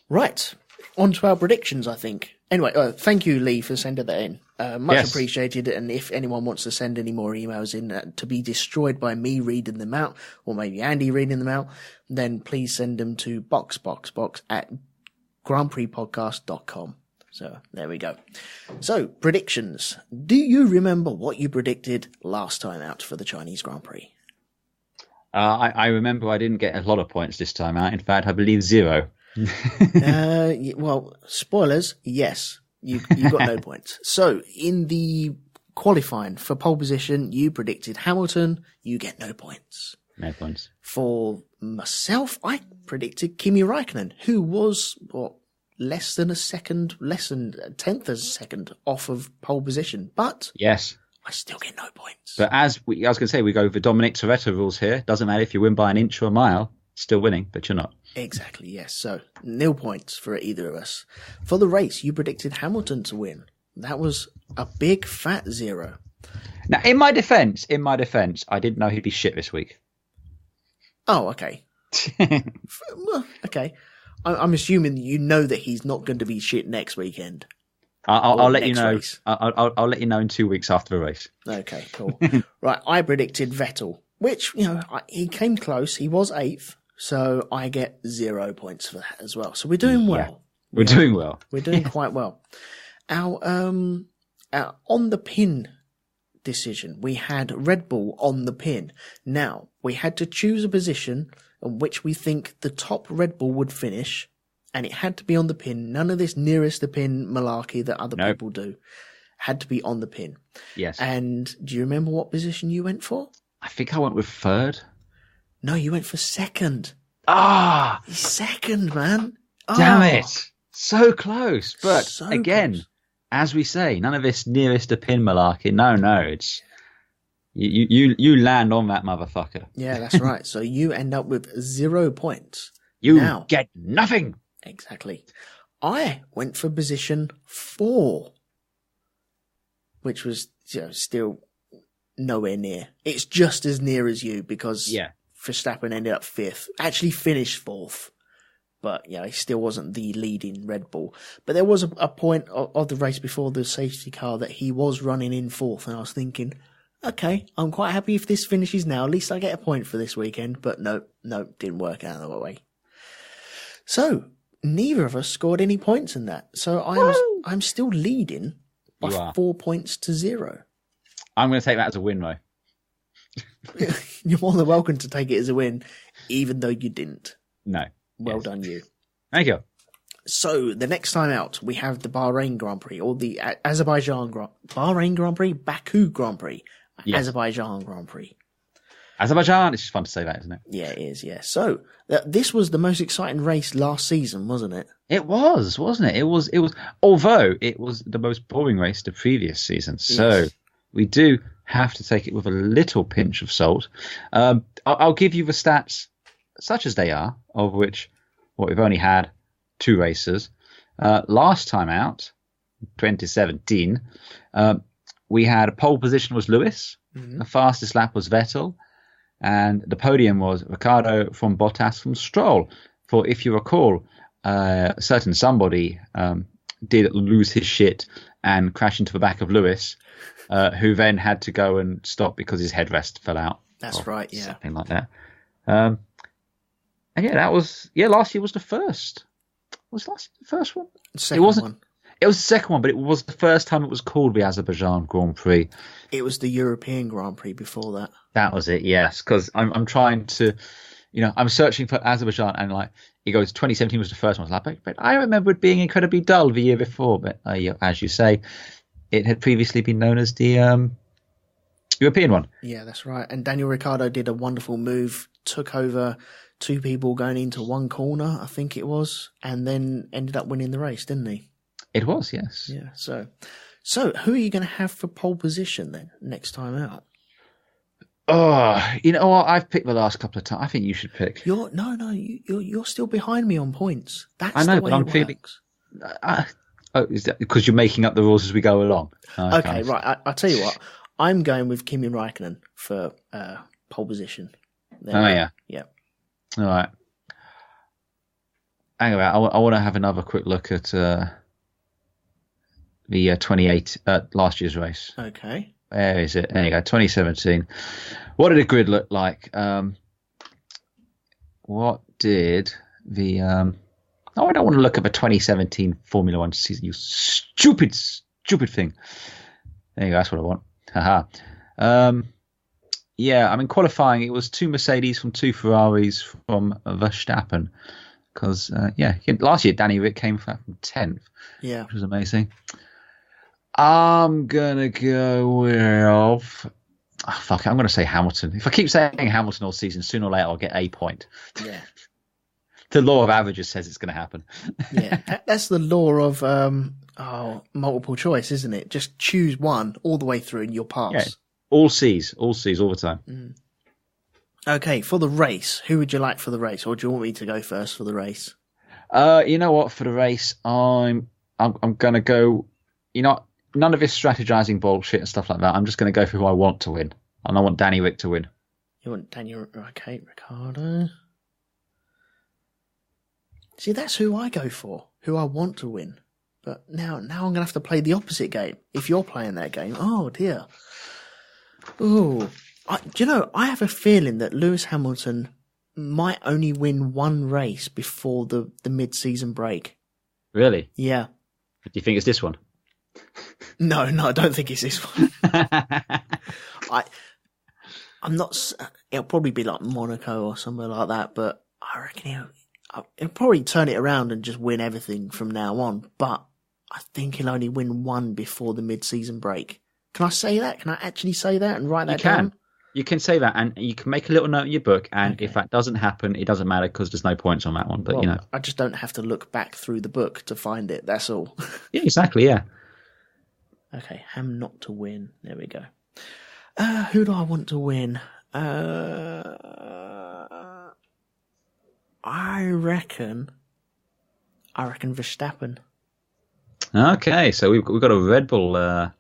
Right, on to our predictions, I think. Anyway, thank you, Lee, for sending that in. Much appreciated. And if anyone wants to send any more emails in to be destroyed by me reading them out, or maybe Andy reading them out, then please send them to box@grandprixpodcast.com. So there we go. So, predictions. Do you remember what you predicted last time out for the Chinese Grand Prix? I remember I didn't get a lot of points this time out. In fact, I believe 0. Well, spoilers, yes. You got no points. So, in the qualifying for pole position, you predicted Hamilton. You get no points. No points. For myself, I predicted Kimi Raikkonen, who was, less than a tenth of a second off of pole position. But yes, I still get no points. But I was going to say, we go for Dominic Toretto rules here. Doesn't matter if you win by an inch or a mile, still winning, but you're not. Exactly, yes. So, 0 points for either of us. For the race, you predicted Hamilton to win. That was a big fat 0. Now, in my defence, I didn't know he'd be shit this week. Oh, okay. Well, okay. I'm assuming you know that he's not going to be shit next weekend. I'll let you know. I'll let you know in 2 weeks after the race. Okay, cool. Right, I predicted Vettel, which, he came close. He was 8th. So I get 0 points for that as well. So we're doing well. Yeah, we're doing well. We're doing quite well. Our on the pin decision, we had Red Bull on the pin. Now, we had to choose a position on which we think the top Red Bull would finish, and it had to be on the pin. None of this nearest the pin malarkey that other people do. Had to be on the pin. Yes. And do you remember what position you went for? I think I went with 3rd. No, you went for 2nd. Ah! Second, man. Damn it. So close. But close. As we say, none of this nearest to pin malarkey. No, it's you land on that motherfucker. Yeah, that's right. So you end up with 0 points. You get nothing. Exactly. I went for position 4, which was still nowhere near. It's just as near as you because Verstappen ended up 5th. Actually finished 4th. But, he still wasn't the leading Red Bull. But there was a point of the race before the safety car that he was running in 4th. And I was thinking, okay, I'm quite happy if this finishes now. At least I get a point for this weekend. But no, didn't work out that way. So, neither of us scored any points in that. So I'm still leading by 4 points to 0. I'm going to take that as a win, though. You're more than welcome to take it as a win, even though you didn't. No. Well done, you. Thank you. So, the next time out, we have the Bahrain Grand Prix, or the Azerbaijan Bahrain Grand Prix? Baku Grand Prix. Yes. Azerbaijan Grand Prix. Azerbaijan. It's just fun to say that, isn't it? Yeah, it is, yeah. So, this was the most exciting race last season, wasn't it? It was, wasn't it? It was, although it was the most boring race the previous season. So, yes. We do have to take it with a little pinch of salt. I'll give you the stats such as they are, of which we've only had 2 races. Last time out, 2017, we had a pole position was Lewis, the fastest lap was Vettel, and the podium was Ricciardo from Bottas from Stroll. For if you recall, a certain somebody did lose his shit and crash into the back of Lewis, who then had to go and stop because his headrest fell out. That's right, yeah. Something like that. And that was, last year was the first. Was last year the first one? Second one. It was the second one, but it was the first time it was called the Azerbaijan Grand Prix. It was the European Grand Prix before that. That was it, yes. Because I'm trying to, I'm searching for Azerbaijan, and like he goes, 2017 was the first one. I was like, but I remember it being incredibly dull the year before. But as you say, it had previously been known as the European one. Yeah, that's right. And Daniel Ricciardo did a wonderful move, took over two people going into one corner, I think it was, and then ended up winning the race, didn't he? It was, yes. Yeah. So who are you going to have for pole position then next time out? Oh, you know what? I've picked the last couple of times. I think you should pick. You're still behind me on points. That's I know, the way but I'm feeling. Is that because you're making up the rules as we go along? Okay, right. I'll tell you what. I'm going with Kimi Räikkönen for pole position. Yeah. Yeah. All right. Anyway, I want to have another quick look at the 28 last year's race. Okay. Where is it? There you go. 2017. What did the grid look like? What did the? I don't want to look at the 2017 Formula One season. You stupid thing. There you go. That's what I want. Haha. Yeah, I mean, qualifying, it was 2 Mercedes from 2 Ferraris from Verstappen. Because, last year, Danny Rick came from 10th. Yeah. Which was amazing. I'm going to go with... Oh, fuck it, I'm going to say Hamilton. If I keep saying Hamilton all season, sooner or later I'll get a point. Yeah. The law of averages says it's going to happen. Yeah, that's the law of multiple choice, isn't it? Just choose one all the way through and you'll pass. Yeah. All C's all the time. Mm. Okay, for the race, who would you like for the race, or do you want me to go first for the race? You know what? For the race, I'm gonna go. None of this strategizing bullshit and stuff like that. I'm just gonna go for who I want to win, and I want Danny Rick to win. You want Daniel? Okay, Ricciardo. See, that's who I go for. Who I want to win. But now I'm gonna have to play the opposite game. If you're playing that game, oh dear. Ooh. I have a feeling that Lewis Hamilton might only win one race before the mid-season break. Really? Yeah. Do you think it's this one? No, I don't think it's this one. I'm not. It'll probably be like Monaco or somewhere like that, but I reckon he'll probably turn it around and just win everything from now on. But I think he'll only win one before the mid-season break. Can I say that? Can I actually say that and write that down? You can say that, and you can make a little note in your book, and if that doesn't happen, it doesn't matter because there's no points on that one. But, I just don't have to look back through the book to find it. That's all. Yeah, exactly, yeah. Okay, Ham not to win. There we go. Who do I want to win? I reckon Verstappen. Okay, so we've got a Red Bull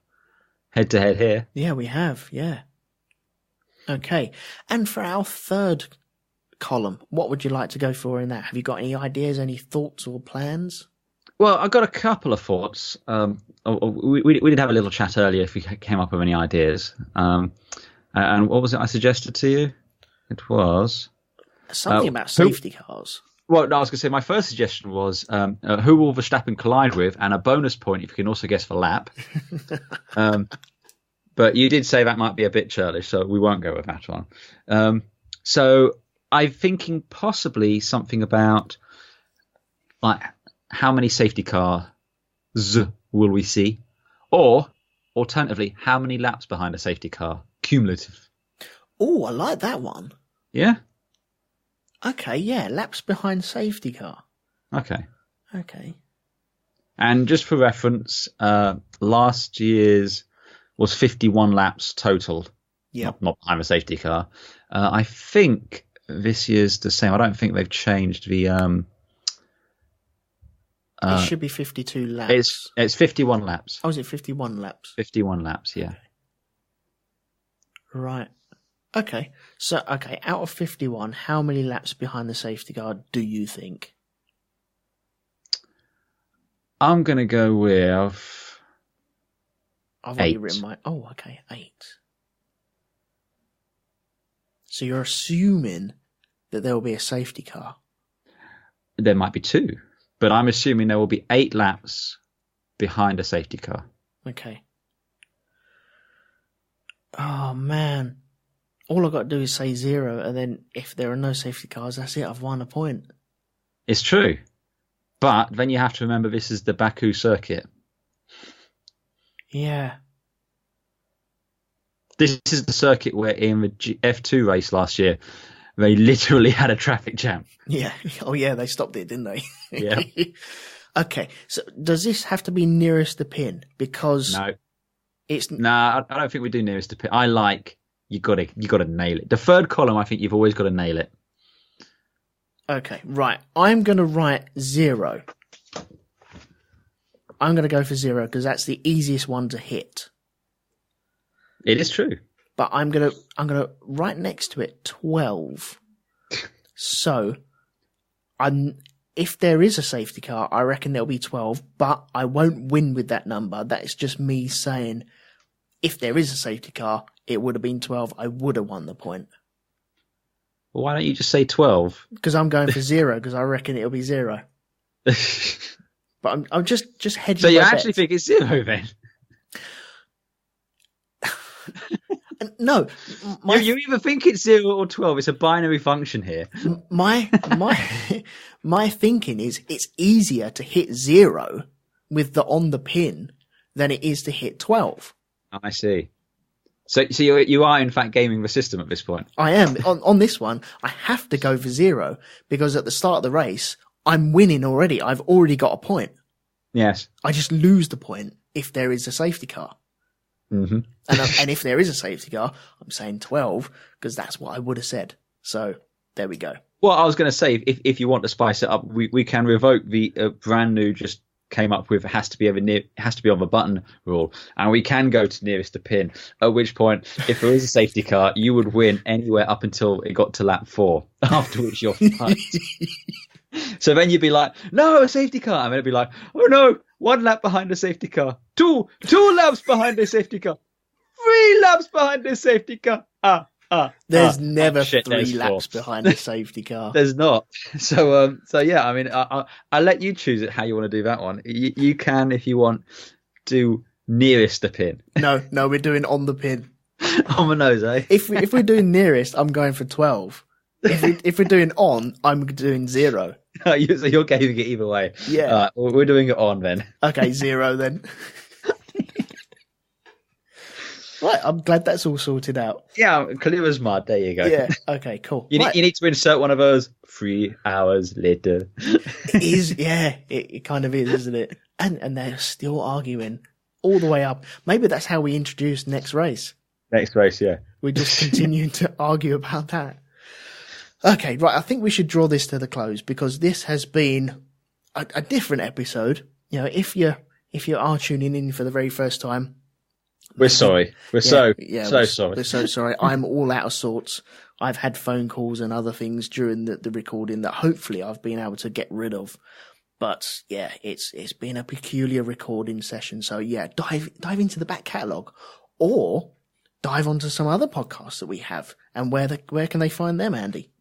head-to-head here. Yeah, we have, yeah. Okay, and for our third column, what would you like to go for in that? Have you got any ideas, any thoughts or plans? Well, I've got a couple of thoughts. We did have a little chat earlier if we came up with any ideas. And what was it I suggested to you? It was... something about safety cars. Well, no, I was going to say my first suggestion was who will Verstappen collide with, and a bonus point if you can also guess the lap. But you did say that might be a bit churlish, so we won't go with that one. So I'm thinking possibly something about like how many safety cars will we see, or alternatively, how many laps behind a safety car cumulative. Oh, I like that one. Yeah. Okay, yeah, laps behind safety car. Okay. And just for reference, last year's was 51 laps total. Yeah. Not behind a safety car. I think this year's the same. I don't think they've changed the... it should be 52 laps. It's 51 laps. Oh, is it 51 laps? 51 laps, yeah. Okay. Right. Okay. So, out of 51, how many laps behind the safety car do you think? I'm going to go with... I've already written my... Oh, okay, 8. So you're assuming that there will be a safety car? There might be 2, but I'm assuming there will be 8 laps behind a safety car. Okay. Oh, man. All I've got to do is say 0, and then if there are no safety cars, that's it. I've won a point. It's true. But then you have to remember this is the Baku circuit. Yeah. This is the circuit where in the F2 race last year, they literally had a traffic jam. Yeah. Oh, yeah, they stopped it, didn't they? Yeah. Okay, so does this have to be nearest the pin? Because No. it's... Nah, I don't think we do nearest the pin. I like, you got to nail it. The third column, I think you've always got to nail it. Okay, right. I'm going to write 0. I'm going to go for 0 because that's the easiest one to hit. It is true. But I'm going to right next to it 12. So, if there is a safety car, I reckon there'll be 12, but I won't win with that number. That is just me saying, if there is a safety car, it would have been 12. I would have won the point. Well, why don't you just say 12? Because I'm going for 0, because I reckon it'll be 0. But I'm just hedging. So you my actually bets. think it's 0 then? No, You either think it's 0 or 12. It's a binary function here. my thinking is it's easier to hit 0 with the on the pin than it is to hit 12. I see. So you are in fact gaming the system at this point. I am on this one. I have to go for 0 because at the start of the race I'm winning already. I've already got a point. Yes. I just lose the point if there is a safety car. Mm-hmm. And if there is a safety car, I'm saying 12 because that's what I would have said. So there we go. Well, I was going to say, if you want to spice it up, we can revoke the brand new just came up with has to be on the button rule, and we can go to nearest the pin. At which point, if there is a safety car, you would win anywhere up until it got to lap 4, after which you're fucked. So then you'd be like, no, a safety car. And then it'd be like, oh no, 1 lap behind the safety car. 2 laps behind the safety car. 3 laps behind the safety car. There's never shit, 3 there's laps 4. behind the safety car. There's not. So yeah, I mean, I'll let you choose it how you want to do that one. You can, if you want, do nearest the pin. No, we're doing on the pin. On the nose, eh? If we're doing nearest, I'm going for 12. If we're doing on, I'm doing 0. So you're gaming it either way. Yeah. Well, we're doing it on then. Okay, 0 then. Right, I'm glad that's all sorted out. Yeah, clear as mud. There you go. Yeah. Okay. Cool. You need to insert one of those 3 hours later. It is. Yeah. It kind of is, isn't it? And they're still arguing all the way up. Maybe that's how we introduce next race. Next race, yeah. We just continue to argue about that. Okay, right. I think we should draw this to the close because this has been a different episode. You know, if you are tuning in for the very first time, we're sorry. We're so sorry. We're so sorry. I'm all out of sorts. I've had phone calls and other things during the recording that hopefully I've been able to get rid of. But yeah, it's been a peculiar recording session. So yeah, dive into the back catalogue or dive onto some other podcasts that we have. And where can they find them, Andy?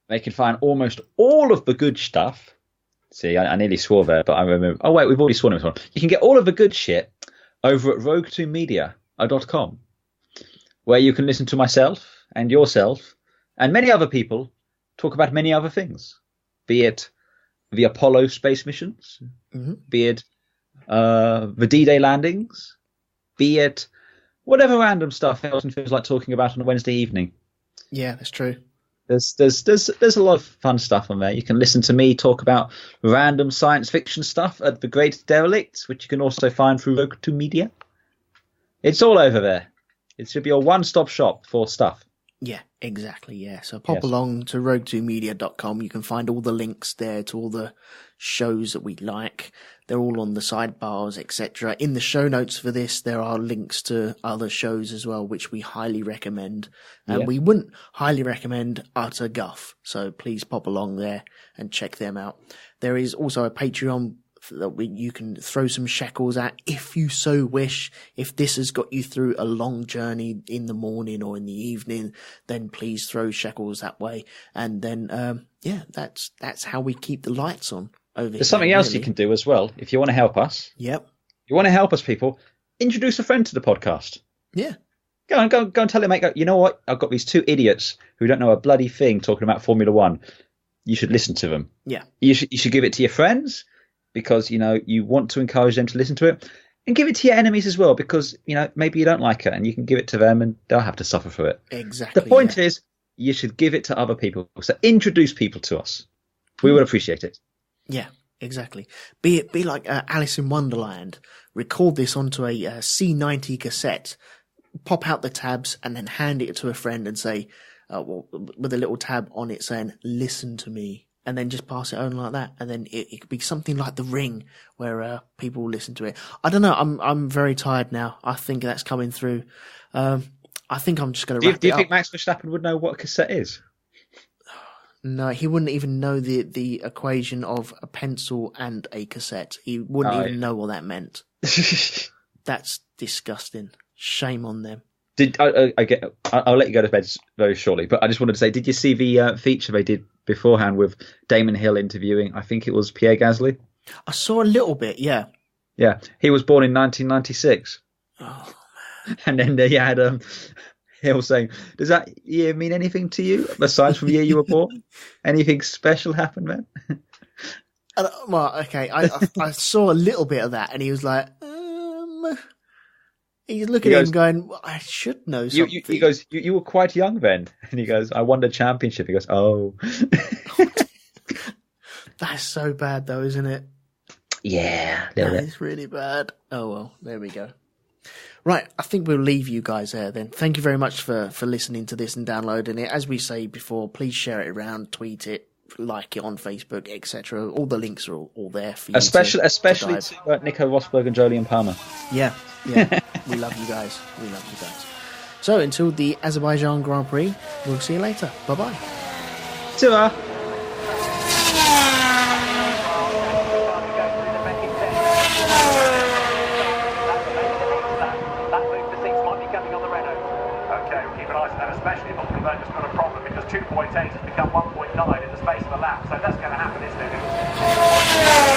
They can find almost all of the good stuff. See, I nearly swore there, but I remember. Oh, wait, we've already sworn in this one. You can get all of the good shit over at RogueTwoMedia.com, where you can listen to myself and yourself and many other people talk about many other things, be it the Apollo space missions, be it the D-Day landings, be it whatever random stuff Elton feels like talking about on a Wednesday evening. Yeah, that's true. There's a lot of fun stuff on there. You can listen to me talk about random science fiction stuff at The Great Derelicts, which you can also find through RogueTwoMedia. It's all over there. It should be a one-stop shop for stuff. Yeah, exactly. Yeah. So pop along to RogueTwoMedia.com. You can find all the links there to all the shows that we like. They're all on the sidebars, etc. In the show notes for this, there are links to other shows as well, which we highly recommend. And we wouldn't highly recommend utter guff. So please pop along there and check them out. There is also a Patreon that you can throw some shekels at if you so wish. If this has got you through a long journey in the morning or in the evening, then please throw shekels that way. And then, that's how we keep the lights on over here. There's something else you can do as well if you want to help us. Yep. You want to help us, people? Introduce a friend to the podcast. Yeah. Go and tell your mate, you know what? I've got these two idiots who don't know a bloody thing talking about Formula One. You should listen to them. Yeah. You should give it to your friends because, you want to encourage them to listen to it. And give it to your enemies as well because, maybe you don't like it and you can give it to them and they'll have to suffer for it. Exactly. The point is, you should give it to other people. So introduce people to us. We would appreciate it. Yeah, exactly. Be like Alice in Wonderland. Record this onto a C90 cassette. Pop out the tabs and then hand it to a friend and say, with a little tab on it saying, listen to me. And then just pass it on like that. And then it could be something like The Ring where people will listen to it. I don't know. I'm very tired now. I think that's coming through. I think I'm just going to wrap it up. Do you think Max Verstappen would know what a cassette is? No, he wouldn't even know the equation of a pencil and a cassette. He wouldn't even know what that meant. That's disgusting. Shame on them. I'll let you go to bed very shortly, but I just wanted to say, did you see the feature they did beforehand with Damon Hill interviewing, I think it was Pierre Gasly? I saw a little bit, yeah. Yeah, he was born in 1996. Oh, man. And then they had Hill saying, does that year mean anything to you, aside from the year you were born? Anything special happened, man? Well, okay, I saw a little bit of that, and he was like, He's looking at him going, well, I should know something. He goes, you were quite young then. And he goes, I won the championship. He goes, oh. That's so bad, though, isn't it? Yeah. It's really bad. Oh, well, there we go. Right, I think we'll leave you guys there then. Thank you very much for listening to this and downloading it. As we say before, please share it around, tweet it, like it on Facebook, etc. All the links are all there for you. Especially to Nico Rosberg and Jolyon Palmer. Yeah. We love you guys. So until the Azerbaijan Grand Prix, we'll see you later. Bye-bye. Ta-ra. Especially if October just got a problem because 2.8 has become 1.9 in the space of a lap. So that's going to happen, isn't it?